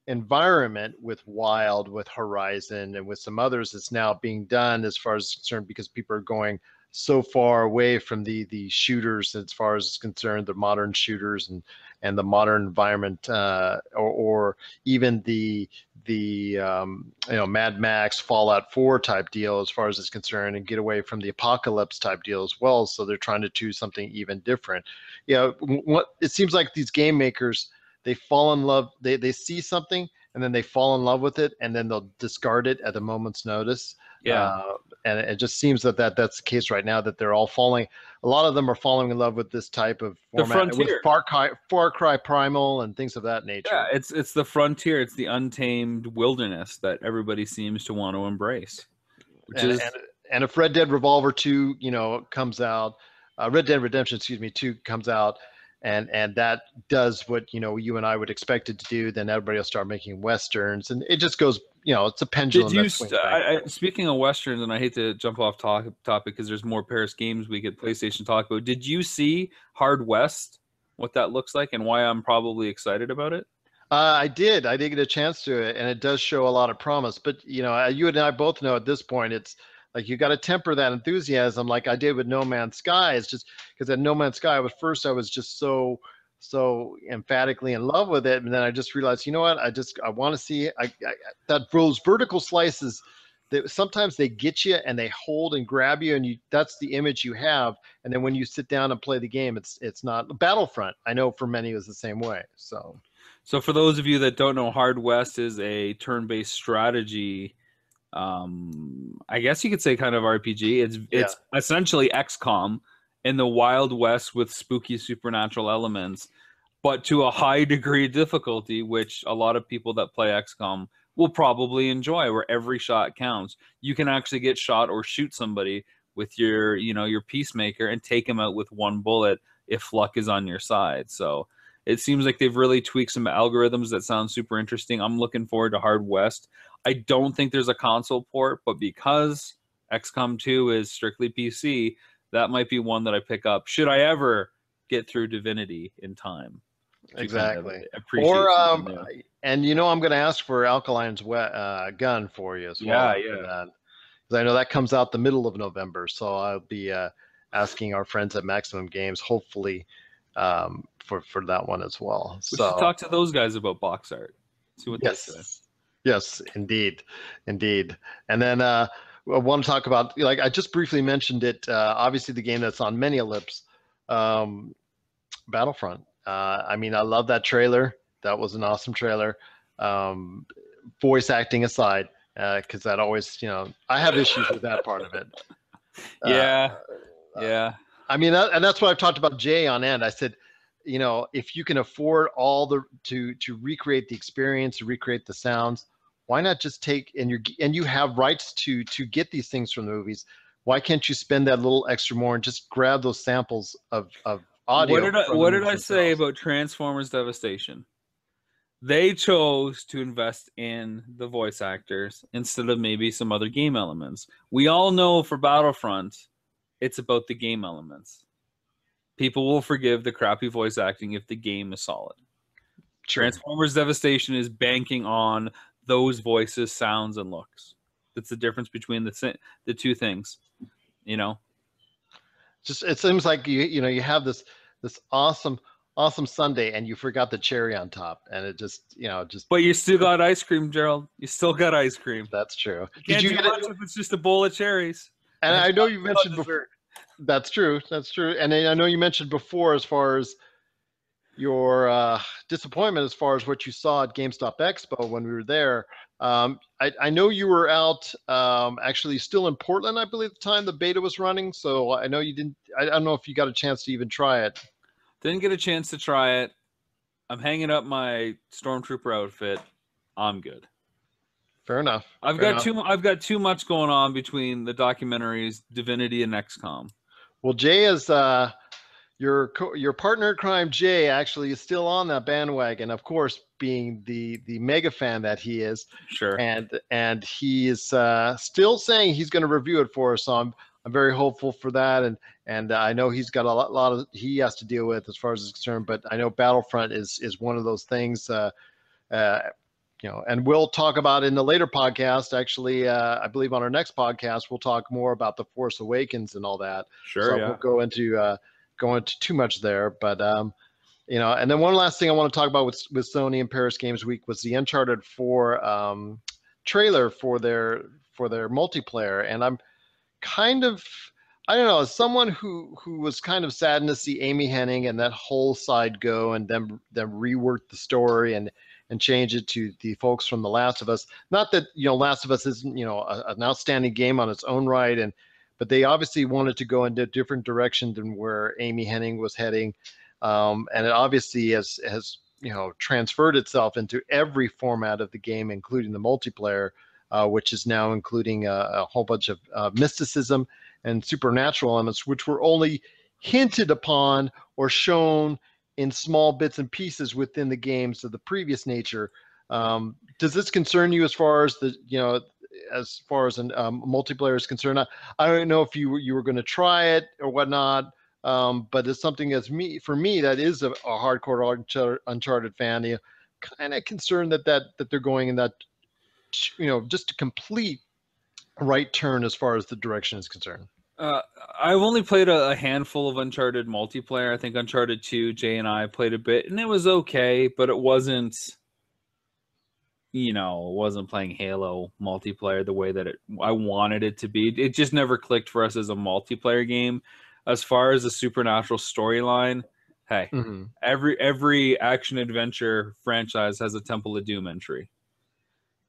environment with Wild, with Horizon, and with some others is now being done as far as it's concerned, because people are going so far away from the shooters as far as it's concerned, the modern shooters and the modern environment, or even the Mad Max, Fallout 4 type deal as far as it's concerned, and get away from the apocalypse type deal as well. So they're trying to do something even different. What it seems like these game makers, they fall in love, they see something and then they fall in love with it, and then they'll discard it at a moment's notice. And it just seems that that's the case right now, that they're all falling. A lot of them are falling in love with this type of format, with Far Cry Primal and things of that nature. Yeah, it's the frontier. It's the untamed wilderness that everybody seems to want to embrace. And if Red Dead Revolver 2, comes out, Red Dead Redemption, 2 comes out, and that does what you and I would expect it to do, then everybody will start making westerns, and it just goes. It's a pendulum. Speaking of westerns, and I hate to jump off topic because there's more Paris Games Week at PlayStation talk about. Did you see Hard West? What that looks like and why I'm probably excited about it? I did get a chance to it, and it does show a lot of promise. But you and I both know at this point, it's like you got to temper that enthusiasm, like I did with No Man's Sky. It's just because at No Man's Sky, I was just so emphatically in love with it, and then I just realized, I want to see those vertical slices. Sometimes they get you and they hold and grab you, and that's the image you have. And then when you sit down and play the game, it's not. Battlefront, I know for many, is the same way. So for those of you that don't know, Hard West is a turn-based strategy. I guess you could say kind of RPG. It's essentially XCOM in the Wild West with spooky supernatural elements, but to a high degree of difficulty, which a lot of people that play XCOM will probably enjoy, where every shot counts. You can actually get shot or shoot somebody with your Peacemaker and take him out with one bullet if luck is on your side. So it seems like they've really tweaked some algorithms that sound super interesting. I'm looking forward to Hard West. I don't think there's a console port, but because XCOM 2 is strictly PC, that might be one that I pick up should I ever get through Divinity in time. Exactly. And I'm going to ask for Alkaline's gun for you as well. Because I know that comes out the middle of November, so I'll be asking our friends at Maximum Games, hopefully, for that one as well. We should talk to those guys about box art. See what they say. Yes, indeed. And then I want to talk about, like I just briefly mentioned it, obviously the game that's on many lips, Battlefront. I mean, I love that trailer. That was an awesome trailer. Voice acting aside, because that always, I have issues with that part of it. Yeah. I mean, and that's what I've talked about Jay on end. I said, if you can afford to recreate the experience, to recreate the sounds, why not just take and you have rights to get these things from the movies? Why can't you spend that little extra more and just grab those samples of audio? What did I say about Transformers Devastation? They chose to invest in the voice actors instead of maybe some other game elements. We all know for Battlefront, it's about the game elements. People will forgive the crappy voice acting if the game is solid. True. Transformers Devastation is banking on those voices, sounds, and looks. That's the difference between the two things. Just it seems like you have this awesome sundae and you forgot the cherry on top, and it just. But you still got ice cream, Gerald. You still got ice cream. That's true. Did you get it if it's just a bowl of cherries? And I know you mentioned before. That's true. And I know you mentioned before as far as your disappointment as far as what you saw at GameStop Expo when we were there. I know you were out actually still in Portland, I believe, at the time the beta was running. So I know you didn't. I don't know if you got a chance to even try it. Didn't get a chance to try it. I'm hanging up my Stormtrooper outfit. I'm good. Fair enough. I've got too much going on between the documentaries, Divinity, and XCOM. Well, Jay is your partner in crime. Jay actually is still on that bandwagon, of course, being the mega fan that he is. Sure. And he is still saying he's going to review it for us. So I'm very hopeful for that. And I know he's got a lot of he has to deal with as far as it's concerned. But I know Battlefront is one of those things. And we'll talk about it in the later podcast. Actually, I believe on our next podcast, we'll talk more about The Force Awakens and all that. Sure, so yeah. I won't go into too much there. But, and then one last thing I want to talk about with Sony and Paris Games Week was the Uncharted 4 trailer for their multiplayer. And I'm kind of, I don't know, as someone who was kind of saddened to see Amy Hennig and that whole side go and them rework the story and change it to the folks from The Last of Us. Not that, Last of Us isn't, an outstanding game on its own right. But they obviously wanted to go in a different direction than where Amy Hennig was heading. And it obviously has transferred itself into every format of the game, including the multiplayer, which is now including a whole bunch of mysticism and supernatural elements, which were only hinted upon or shown in small bits and pieces within the games of the previous nature. Does this concern you as far as as far as multiplayer is concerned? I don't know if you were going to try it or whatnot, but it's something for me that is a hardcore Uncharted fan. Kind of concerned that they're going in that, just a complete right turn as far as the direction is concerned. I've only played a handful of Uncharted multiplayer. I think Uncharted 2, Jay and I played a bit, and it was okay, but it wasn't, wasn't playing Halo multiplayer the way that I wanted it to be. It just never clicked for us as a multiplayer game. As far as the supernatural storyline, hey, every action adventure franchise has a Temple of Doom entry.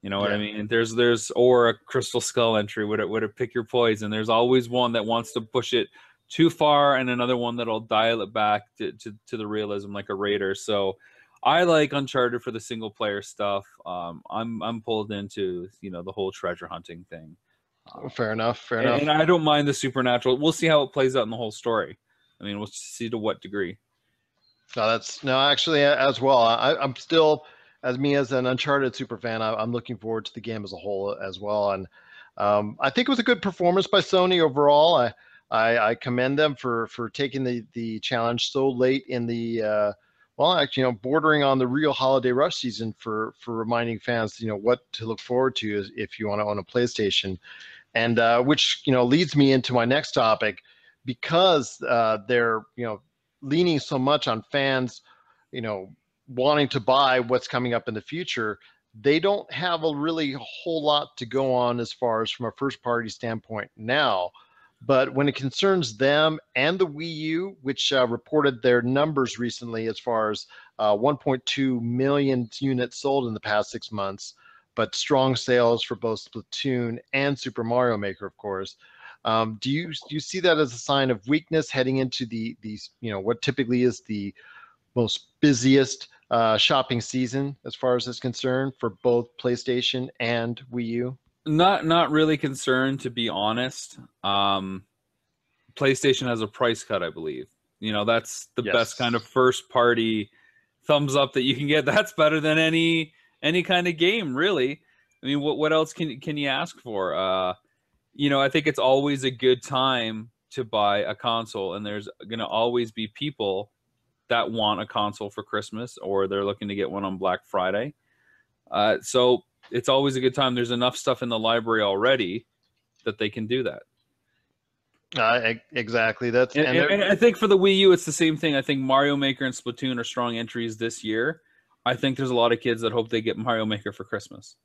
You know what I mean? There's or a Crystal Skull entry. Would it pick your poison? There's always one that wants to push it too far, and another one that'll dial it back to the realism, like a Raider. So I like Uncharted for the single player stuff. I'm pulled into the whole treasure hunting thing. Fair enough. And I don't mind the supernatural. We'll see how it plays out in the whole story. I mean, we'll see to what degree. Actually, as well. I'm still. As an Uncharted super fan, I'm looking forward to the game as a whole as well. And I think it was a good performance by Sony overall. I commend them for taking the challenge so late in the bordering on the real holiday rush season for reminding fans what to look forward to if you want to own a PlayStation, and which leads me into my next topic, because they're leaning so much on fans wanting to buy what's coming up in the future. they don't have a really whole lot to go on as far as from a first party standpoint now. But when it concerns them and the Wii U, which reported their numbers recently as far as 1.2 million units sold in the past 6 months, but strong sales for both Splatoon and Super Mario Maker, of course. Do you see that as a sign of weakness heading into these what typically is the most busiest shopping season as far as it's concerned for both PlayStation and Wii U? Not really concerned, to be honest. PlayStation has a price cut, I believe. That's the best kind of first party thumbs up that you can get. That's better than any kind of game, really. I mean, what else can you ask for? I think it's always a good time to buy a console, and there's going to always be people that want a console for Christmas, or they're looking to get one on Black Friday. So it's always a good time. There's enough stuff in the library already that they can do that. Exactly. And I think for the Wii U, it's the same thing. I think Mario Maker and Splatoon are strong entries this year. I think there's a lot of kids that hope they get Mario Maker for Christmas.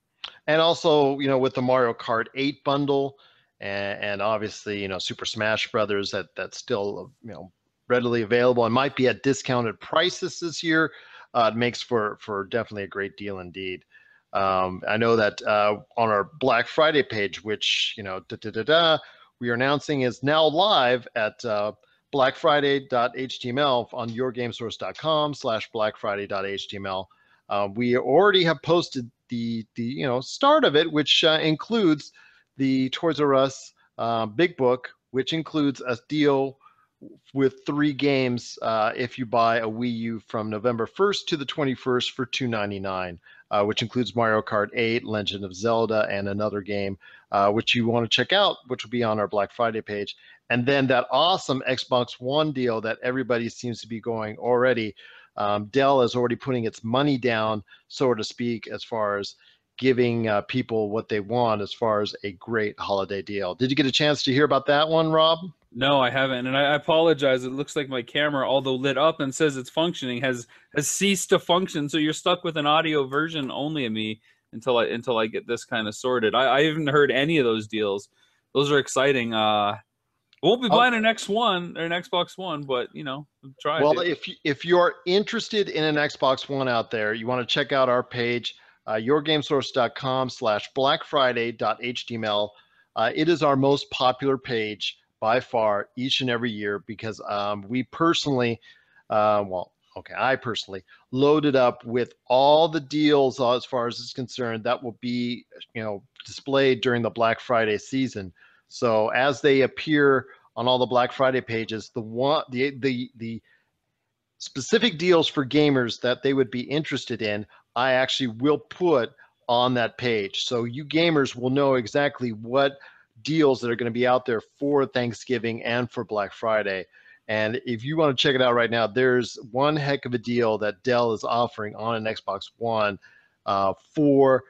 And also, with the Mario Kart 8 bundle, and obviously, Super Smash Brothers that's still, readily available and might be at discounted prices this year. It makes for definitely a great deal indeed. I know that on our Black Friday page, which, we are announcing is now live at blackfriday.html on yourgamesource.com/blackfriday.html. We already have posted the start of it, which includes the Toys R Us Big Book, which includes a deal with 3 games if you buy a Wii U from November 1st to the 21st for $2.99, which includes Mario Kart 8, Legend of Zelda, and another game which you want to check out, which will be on our Black Friday page. And then that awesome Xbox One deal that everybody seems to be going already. Dell is already putting its money down, so to speak, as far as giving people what they want as far as a great holiday deal. Did you get a chance to hear about that one, Rob? No, I haven't, and I apologize. It looks like my camera, although lit up and says it's functioning, has ceased to function. So you're stuck with an audio version only of me until I get this kind of sorted. I haven't heard any of those deals. Those are exciting. Won't be buying an X1 or an Xbox One, but try. Well, if you're interested in an Xbox One out there, you want to check out our page, yourgamesource.com/blackfriday.html. It is our most popular page by far each and every year because we personally, I personally loaded up with all the deals as far as it's concerned that will be, displayed during the Black Friday season. So as they appear on all the Black Friday pages, the specific deals for gamers that they would be interested in, I actually will put on that page. So you gamers will know exactly what deals that are going to be out there for Thanksgiving and for Black Friday. And if you want to check it out right now, there's one heck of a deal that Dell is offering on an Xbox One for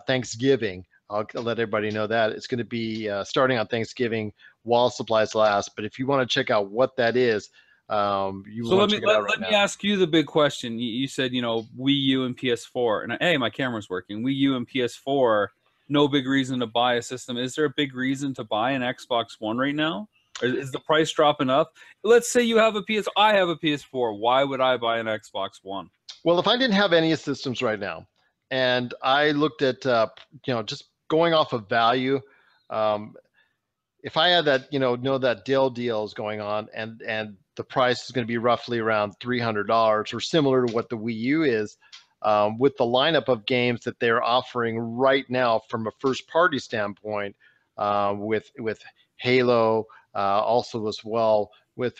Thanksgiving. I'll let everybody know that. It's going to be starting on Thanksgiving while supplies last. But if you want to check out what that is, let me ask you the big question. You said, Wii U and PS4. And hey, my camera's working. Wii U and PS4, no big reason to buy a system. Is there a big reason to buy an Xbox One right now? Is the price dropping up? Let's say you have I have a PS4. Why would I buy an Xbox One? Well, if I didn't have any systems right now, and I looked at, just going off of value, if I had that, know that Dell deal is going on and the price is going to be roughly around $300 or similar to what the Wii U is, with the lineup of games that they're offering right now from a first party standpoint, with Halo, also as well with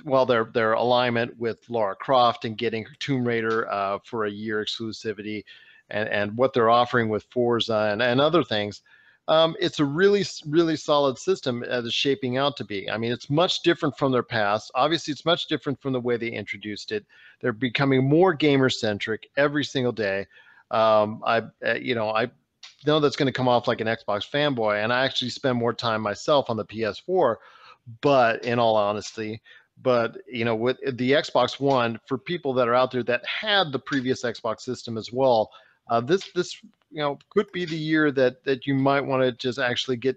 their alignment with Lara Croft and getting Tomb Raider for a year exclusivity, and what they're offering with Forza and other things. It's a really, really solid system as it's shaping out to be. I mean, it's much different from their past. Obviously, it's much different from the way they introduced it. They're becoming more gamer-centric every single day. I know that's going to come off like an Xbox fanboy, and I actually spend more time myself on the PS4, but in all honesty, with the Xbox One, for people that are out there that had the previous Xbox system as well, this could be the year that you might want to just actually get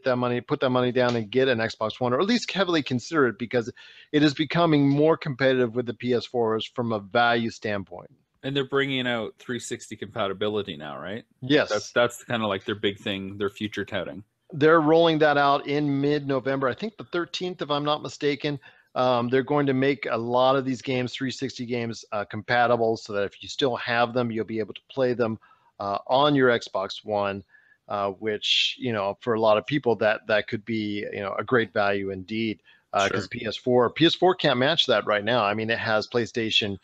that money, put that money down and get an Xbox One, or at least heavily consider it, because it is becoming more competitive with the PS4s from a value standpoint. And they're bringing out 360 compatibility now, right? Yes. That's kind of like their big thing, their future touting. They're rolling that out in mid-November. I think the 13th, if I'm not mistaken. They're going to make a lot of these games, 360 games, compatible, so that if you still have them, you'll be able to play them on your Xbox One, which, for a lot of people, that could be, a great value indeed. Because PS4 can't match that right now. I mean, it has PlayStation,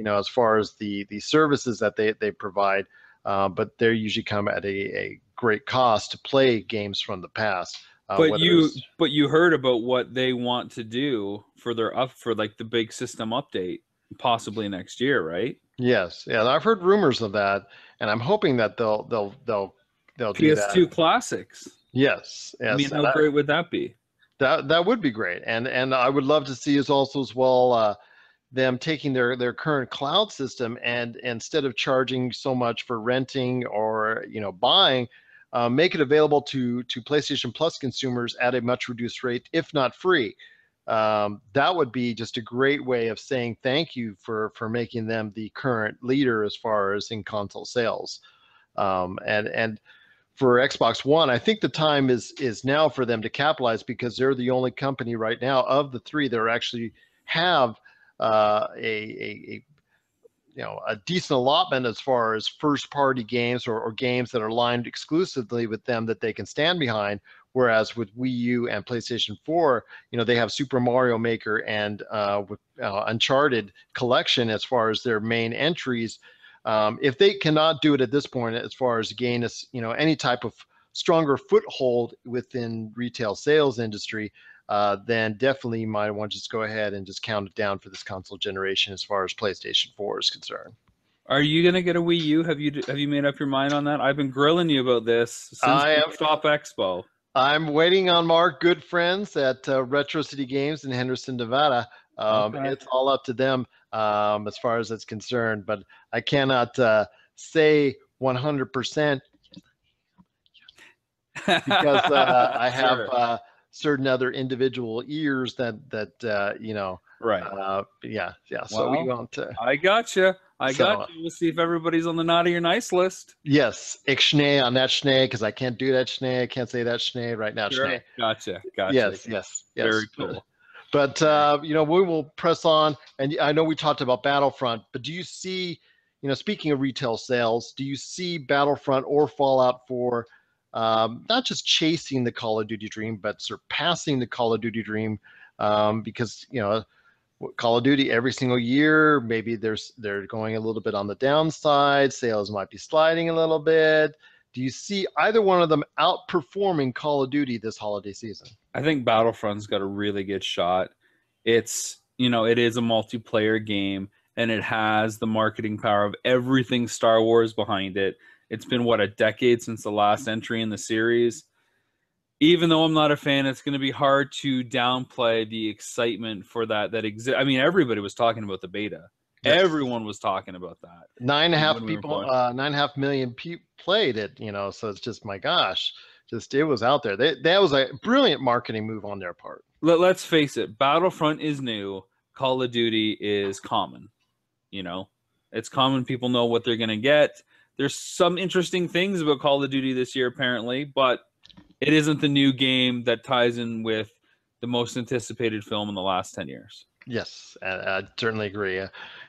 as far as the services that they provide, but they usually come at a great cost to play games from the past. But you heard about what they want to do for like the big system update, possibly next year, right? Yes, yeah, I've heard rumors of that, and I'm hoping that they'll do that. PS2 classics. Yes. I mean, how great would that be? That would be great, and I would love to see as well them taking their current cloud system, and instead of charging so much for renting or buying, make it available to PlayStation Plus consumers at a much reduced rate, if not free. That would be just a great way of saying thank you for making them the current leader as far as in console sales. And for Xbox One, I think the time is now for them to capitalize, because they're the only company right now of the three that actually have a decent allotment as far as first-party games or games that are lined exclusively with them that they can stand behind. Whereas with Wii U and PlayStation 4, they have Super Mario Maker and with Uncharted collection as far as their main entries. If they cannot do it at this point, as far as gain any type of stronger foothold within retail sales industry, then definitely you might want to just go ahead and just count it down for this console generation as far as PlayStation 4 is concerned. Are you gonna get a Wii U? Have you made up your mind on that? I've been grilling you about this since Stop Expo. I'm waiting on Mark, good friends at Retro City Games in Henderson, Nevada. Okay. It's all up to them as far as it's concerned, but I cannot say 100% because I have certain other individual ears that right. Yeah. So we want to. I gotcha. We'll see if everybody's on the naughty or nice list. Yes, ich schnee on that schnee, because I can't do that schnee. I can't say that schnee right now. Sure. Schnee. Gotcha. Yes. Very cool. But we will press on, and I know we talked about Battlefront, but do you see, speaking of retail sales, do you see Battlefront or Fallout 4 not just chasing the Call of Duty dream, but surpassing the Call of Duty dream? Because Call of Duty every single year, maybe they're going a little bit on the downside. Sales might be sliding a little bit. Do you see either one of them outperforming Call of Duty this holiday season? I think Battlefront's got a really good shot. It's, it is a multiplayer game, and it has the marketing power of everything Star Wars behind it. It's been, a decade since the last entry in the series. Even though I'm not a fan, it's going to be hard to downplay the excitement for that exists. I mean, everybody was talking about the beta. Yes. Everyone was talking about that. 9.5 million people played it, so it's just, my gosh, it was out there. That was a brilliant marketing move on their part. Let's face it, Battlefront is new. Call of Duty is common. It's common. People know what they're going to get. There's some interesting things about Call of Duty this year, apparently, but it isn't the new game that ties in with the most anticipated film in the last 10 years. Yes, I certainly agree.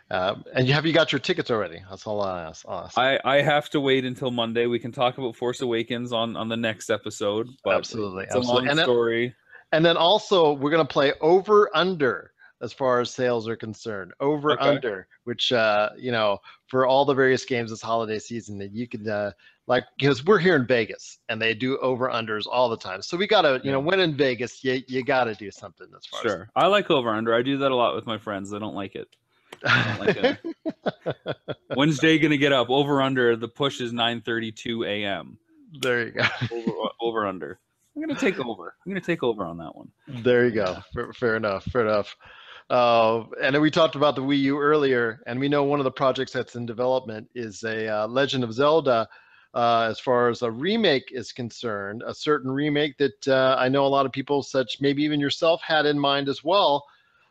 And have you got your tickets already? That's all I ask. I have to wait until Monday. We can talk about Force Awakens on the next episode. But absolutely. It's a long story. And then also, we're going to play over-under as far as sales are concerned. Over-under, which, for all the various games this holiday season, that you can, because we're here in Vegas, and they do over-unders all the time. So we got to, when in Vegas, you got to do something as far Sure. I like over-under. I do that a lot with my friends. They don't like it. When's Jay going to get up? Over-under, the push is 9:32 a.m. There you go. Over-under. I'm going to take over. I'm going to take over on that one. There you go. Fair enough. And then we talked about the Wii U earlier, and we know one of the projects that's in development is a Legend of Zelda. As far as a remake is concerned, a certain remake that I know a lot of people, such maybe even yourself, had in mind as well.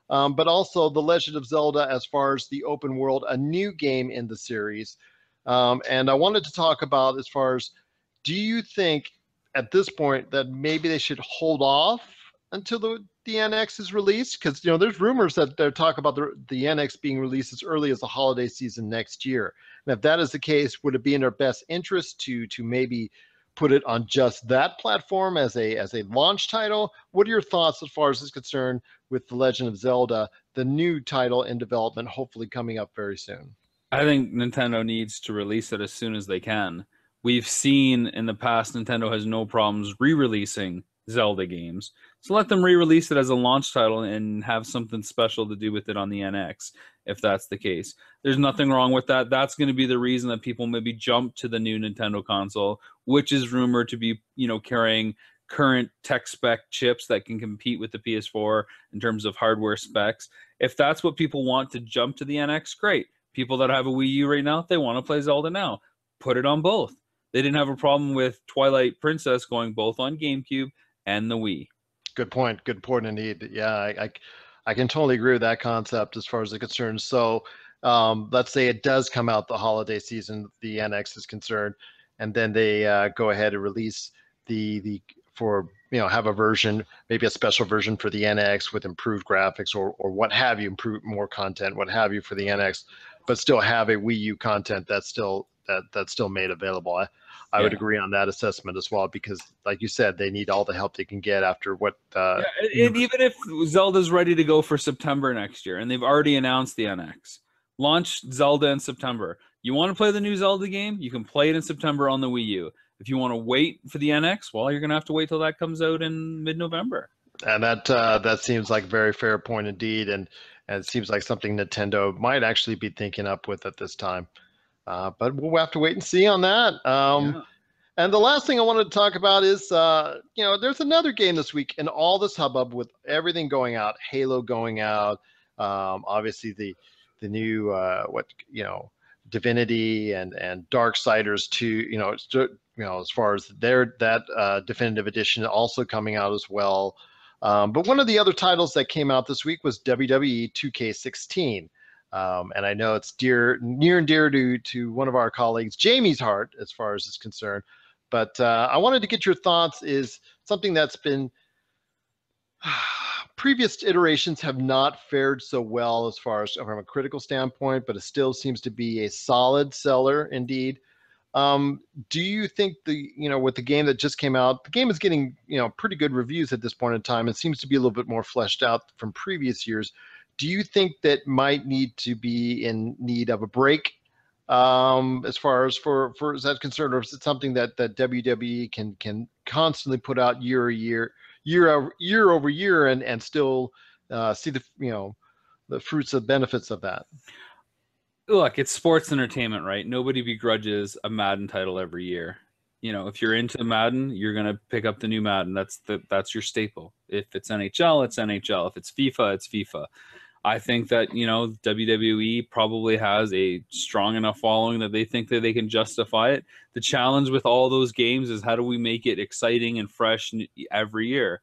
But also the Legend of Zelda as far as the open world, a new game in the series. And I wanted to talk about as far as, do you think at this point that maybe they should hold off until the NX is released? Because there's rumors that they're talking about the NX being released as early as the holiday season next year. And if that is the case, would it be in their best interest to maybe put it on just that platform as a launch title? What are your thoughts as far as this is concerned with The Legend of Zelda, the new title in development, hopefully coming up very soon? I think Nintendo needs to release it as soon as they can. We've seen in the past Nintendo has no problems re-releasing Zelda games. So let them re-release it as a launch title and have something special to do with it on the NX, if that's the case. There's nothing wrong with that. That's going to be the reason that people maybe jump to the new Nintendo console, which is rumored to be, carrying current tech spec chips that can compete with the PS4 in terms of hardware specs. If that's what people want to jump to the NX, great. People that have a Wii U right now, they want to play Zelda now. Put it on both. They didn't have a problem with Twilight Princess going both on GameCube and the Wii. Good point. Good point indeed. Yeah, I can totally agree with that concept as far as it's concerned. So let's say it does come out the holiday season, the NX is concerned, and then they go ahead and release have a version, maybe a special version for the NX with improved graphics or what have you, improved more content, what have you for the NX, but still have a Wii U content that's still made available. I would agree on that assessment as well, because like you said, they need all the help they can get after what. And even if Zelda's ready to go for September next year, and they've already announced the NX, launch Zelda in September. You want to play the new Zelda game? You can play it in September on the Wii U. If you want to wait for the NX, well, you're going to have to wait till that comes out in mid-November. And that seems like a very fair point indeed, and it seems like something Nintendo might actually be thinking up with at this time. But we'll have to wait and see on that. And the last thing I wanted to talk about is, there's another game this week, and all this hubbub with everything going out, Halo going out, obviously the new Divinity and Darksiders 2, as far as that definitive edition also coming out as well. But one of the other titles that came out this week was WWE 2K16. And I know it's near and dear to one of our colleagues, Jamie's heart, as far as it's concerned. But I wanted to get your thoughts. Is something that's been previous iterations have not fared so well as far as from a critical standpoint, but it still seems to be a solid seller indeed. Do you think with the game that just came out, the game is getting pretty good reviews at this point in time? It seems to be a little bit more fleshed out from previous years. Do you think that might need to be in need of a break as far as for is that concerned, or is it something that WWE can constantly put out year over year and still see the fruits of benefits of that? Look, it's sports entertainment, right? Nobody begrudges a Madden title every year. If you're into Madden, you're gonna pick up the new Madden. That's your staple. If it's NHL, it's NHL. If it's FIFA, it's FIFA. I think that, WWE probably has a strong enough following that they think that they can justify it. The challenge with all those games is how do we make it exciting and fresh every year?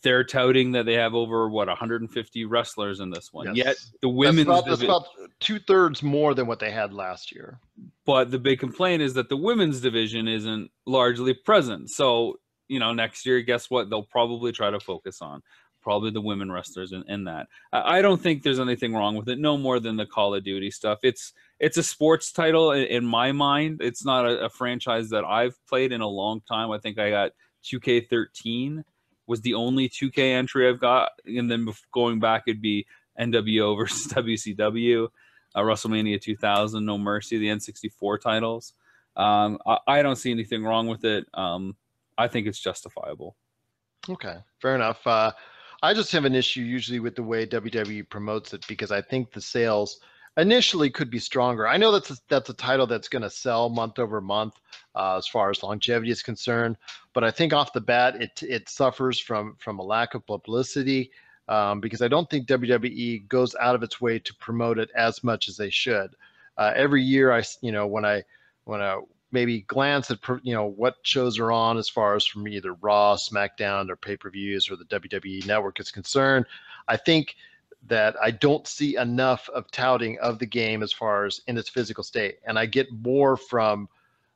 They're touting that they have over 150 wrestlers in this one. Yes. Yet the women's that's about 2/3 more than what they had last year. But the big complaint is that the women's division isn't largely present. So, next year, guess what? They'll probably try to focus on probably the women wrestlers in that. I don't think there's anything wrong with it, no more than the Call of Duty stuff. It's a sports title in my mind. It's not a franchise that I've played in a long time. I think I got 2K13 was the only 2K entry I've got, and then going back it'd be NWO versus WCW, WrestleMania 2000, No Mercy, the N64 titles. I don't see anything wrong with it. I think it's justifiable. Okay, fair enough. I just have an issue usually with the way WWE promotes it, because I think the sales initially could be stronger. I know that's a title that's going to sell month over month as far as longevity is concerned, but I think off the bat it suffers from a lack of publicity. because I don't think WWE goes out of its way to promote it as much as they should. Every year, when I maybe glance at what shows are on as far as from either Raw, SmackDown, or pay-per-views or the WWE Network is concerned, I think that I don't see enough of touting of the game as far as in its physical state, and I get more from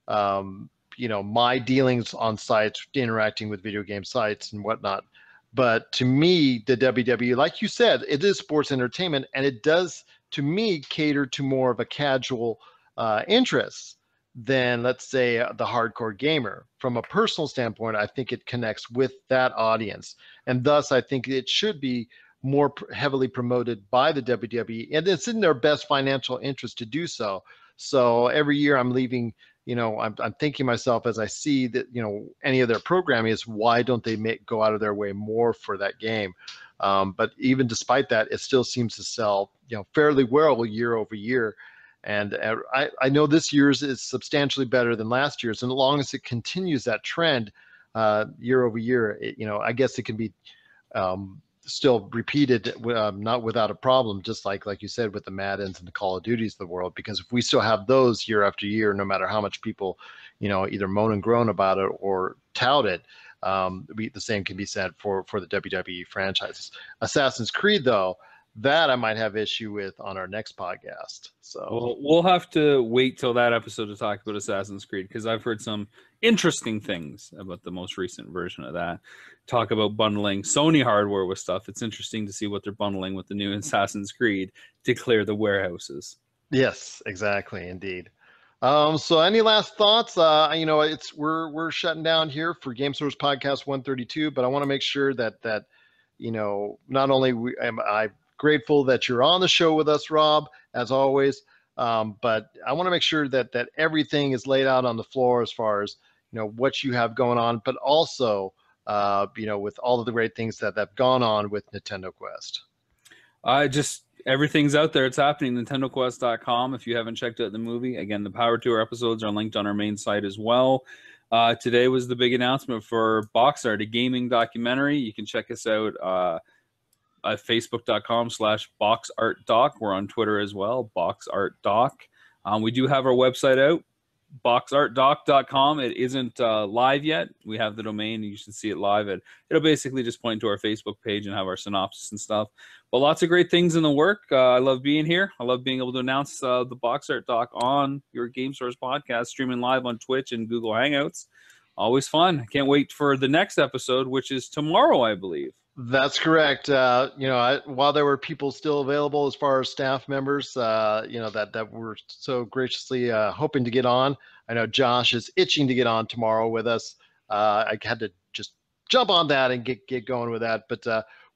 my dealings on sites, interacting with video game sites and whatnot. But to me, the WWE, like you said, it is sports entertainment, and it does, to me, cater to more of a casual interest than, let's say, the hardcore gamer. From a personal standpoint, I think it connects with that audience, and thus I think it should be more heavily promoted by the WWE, and it's in their best financial interest to do so. So every year I'm leaving, I'm thinking myself as I see that, any of their programming is, why don't they go out of their way more for that game? But even despite that, it still seems to sell, fairly well year over year. And I know this year's is substantially better than last year's. And as long as it continues that trend year over year, I guess it can be still repeated, not without a problem, just like you said, with the Maddens and the Call of Duties of the world. Because if we still have those year after year, no matter how much people, either moan and groan about it or tout it, the same can be said for the WWE franchises. Assassin's Creed, though, that I might have issue with on our next podcast. So we'll have to wait till that episode to talk about Assassin's Creed, because I've heard some interesting things about the most recent version of that. Talk about bundling Sony hardware with stuff. It's interesting to see what they're bundling with the new Assassin's Creed to clear the warehouses. Yes, exactly, indeed. So any last thoughts? We're shutting down here for Game Source Podcast 132, but I want to make sure that not only am I grateful that you're on the show with us, Rob, as always, but I want to make sure that everything is laid out on the floor as far as what you have going on, but also with all of the great things that have gone on with Nintendo Quest. Everything's out there. It's happening. NintendoQuest.com. If you haven't checked out the movie, again, the Power Tour episodes are linked on our main site as well. Today was the big announcement for Box Art, a gaming documentary. You can check us out at facebook.com/boxartdoc. We're on Twitter as well, boxartdoc. We do have our website out, boxartdoc.com. It isn't live yet. We have the domain. You should see it live. It'll basically just point to our Facebook page and have our synopsis and stuff. But lots of great things in the work. I love being here. I love being able to announce the Box Art Doc on your Game Source podcast, streaming live on Twitch and Google Hangouts. Always fun. I can't wait for the next episode, which is tomorrow, I believe. That's correct. While there were people still available as far as staff members, that were so graciously hoping to get on. I know Josh is itching to get on tomorrow with us. I had to just jump on that and get going with that. But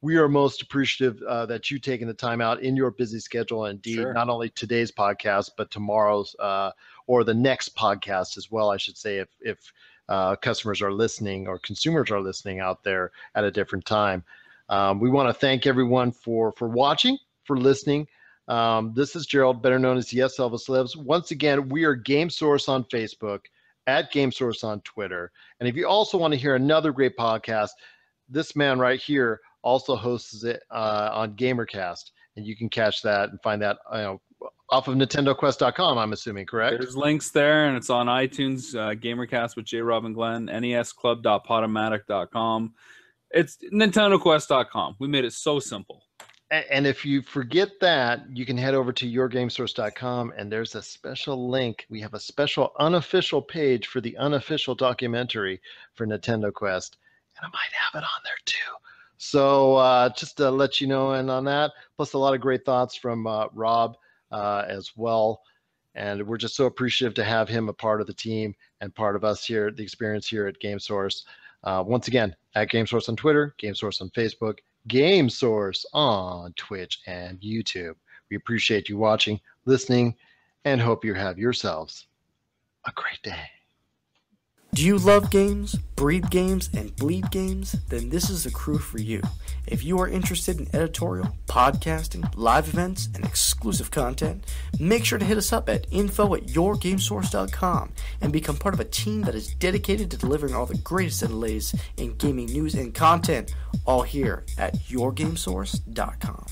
we are most appreciative that you taking the time out in your busy schedule. Indeed, sure. Not only today's podcast, but tomorrow's or the next podcast as well, I should say, if customers are listening or consumers are listening out there at a different time. We want to thank everyone for watching, for listening. This is Gerald, better known as Yes Elvis Lives. Once again, we are Game Source on Facebook, at Game Source on Twitter. And if you also want to hear another great podcast, this man right here also hosts it on GamerCast. And you can catch that and find that off of NintendoQuest.com, I'm assuming, correct? There's links there, and it's on iTunes, GamerCast with J. Rob and Glenn, nesclub.podomatic.com. It's NintendoQuest.com. We made it so simple. And if you forget that, you can head over to yourgamesource.com, and there's a special link. We have a special unofficial page for the unofficial documentary for Nintendo Quest, and I might have it on there too. So just to let you know, and on that, plus a lot of great thoughts from Rob as well. And we're just so appreciative to have him a part of the team and part of us here, the experience here at Game Source. Once again, at Game Source on Twitter, Game Source on Facebook, Game Source on Twitch and YouTube. We appreciate you watching, listening, and hope you have yourselves a great day. Do you love games, breathe games, and bleed games? Then this is the crew for you. If you are interested in editorial, podcasting, live events, and exclusive content, make sure to hit us up at info@yourgamesource.com and become part of a team that is dedicated to delivering all the greatest and latest in gaming news and content, all here at yourgamesource.com.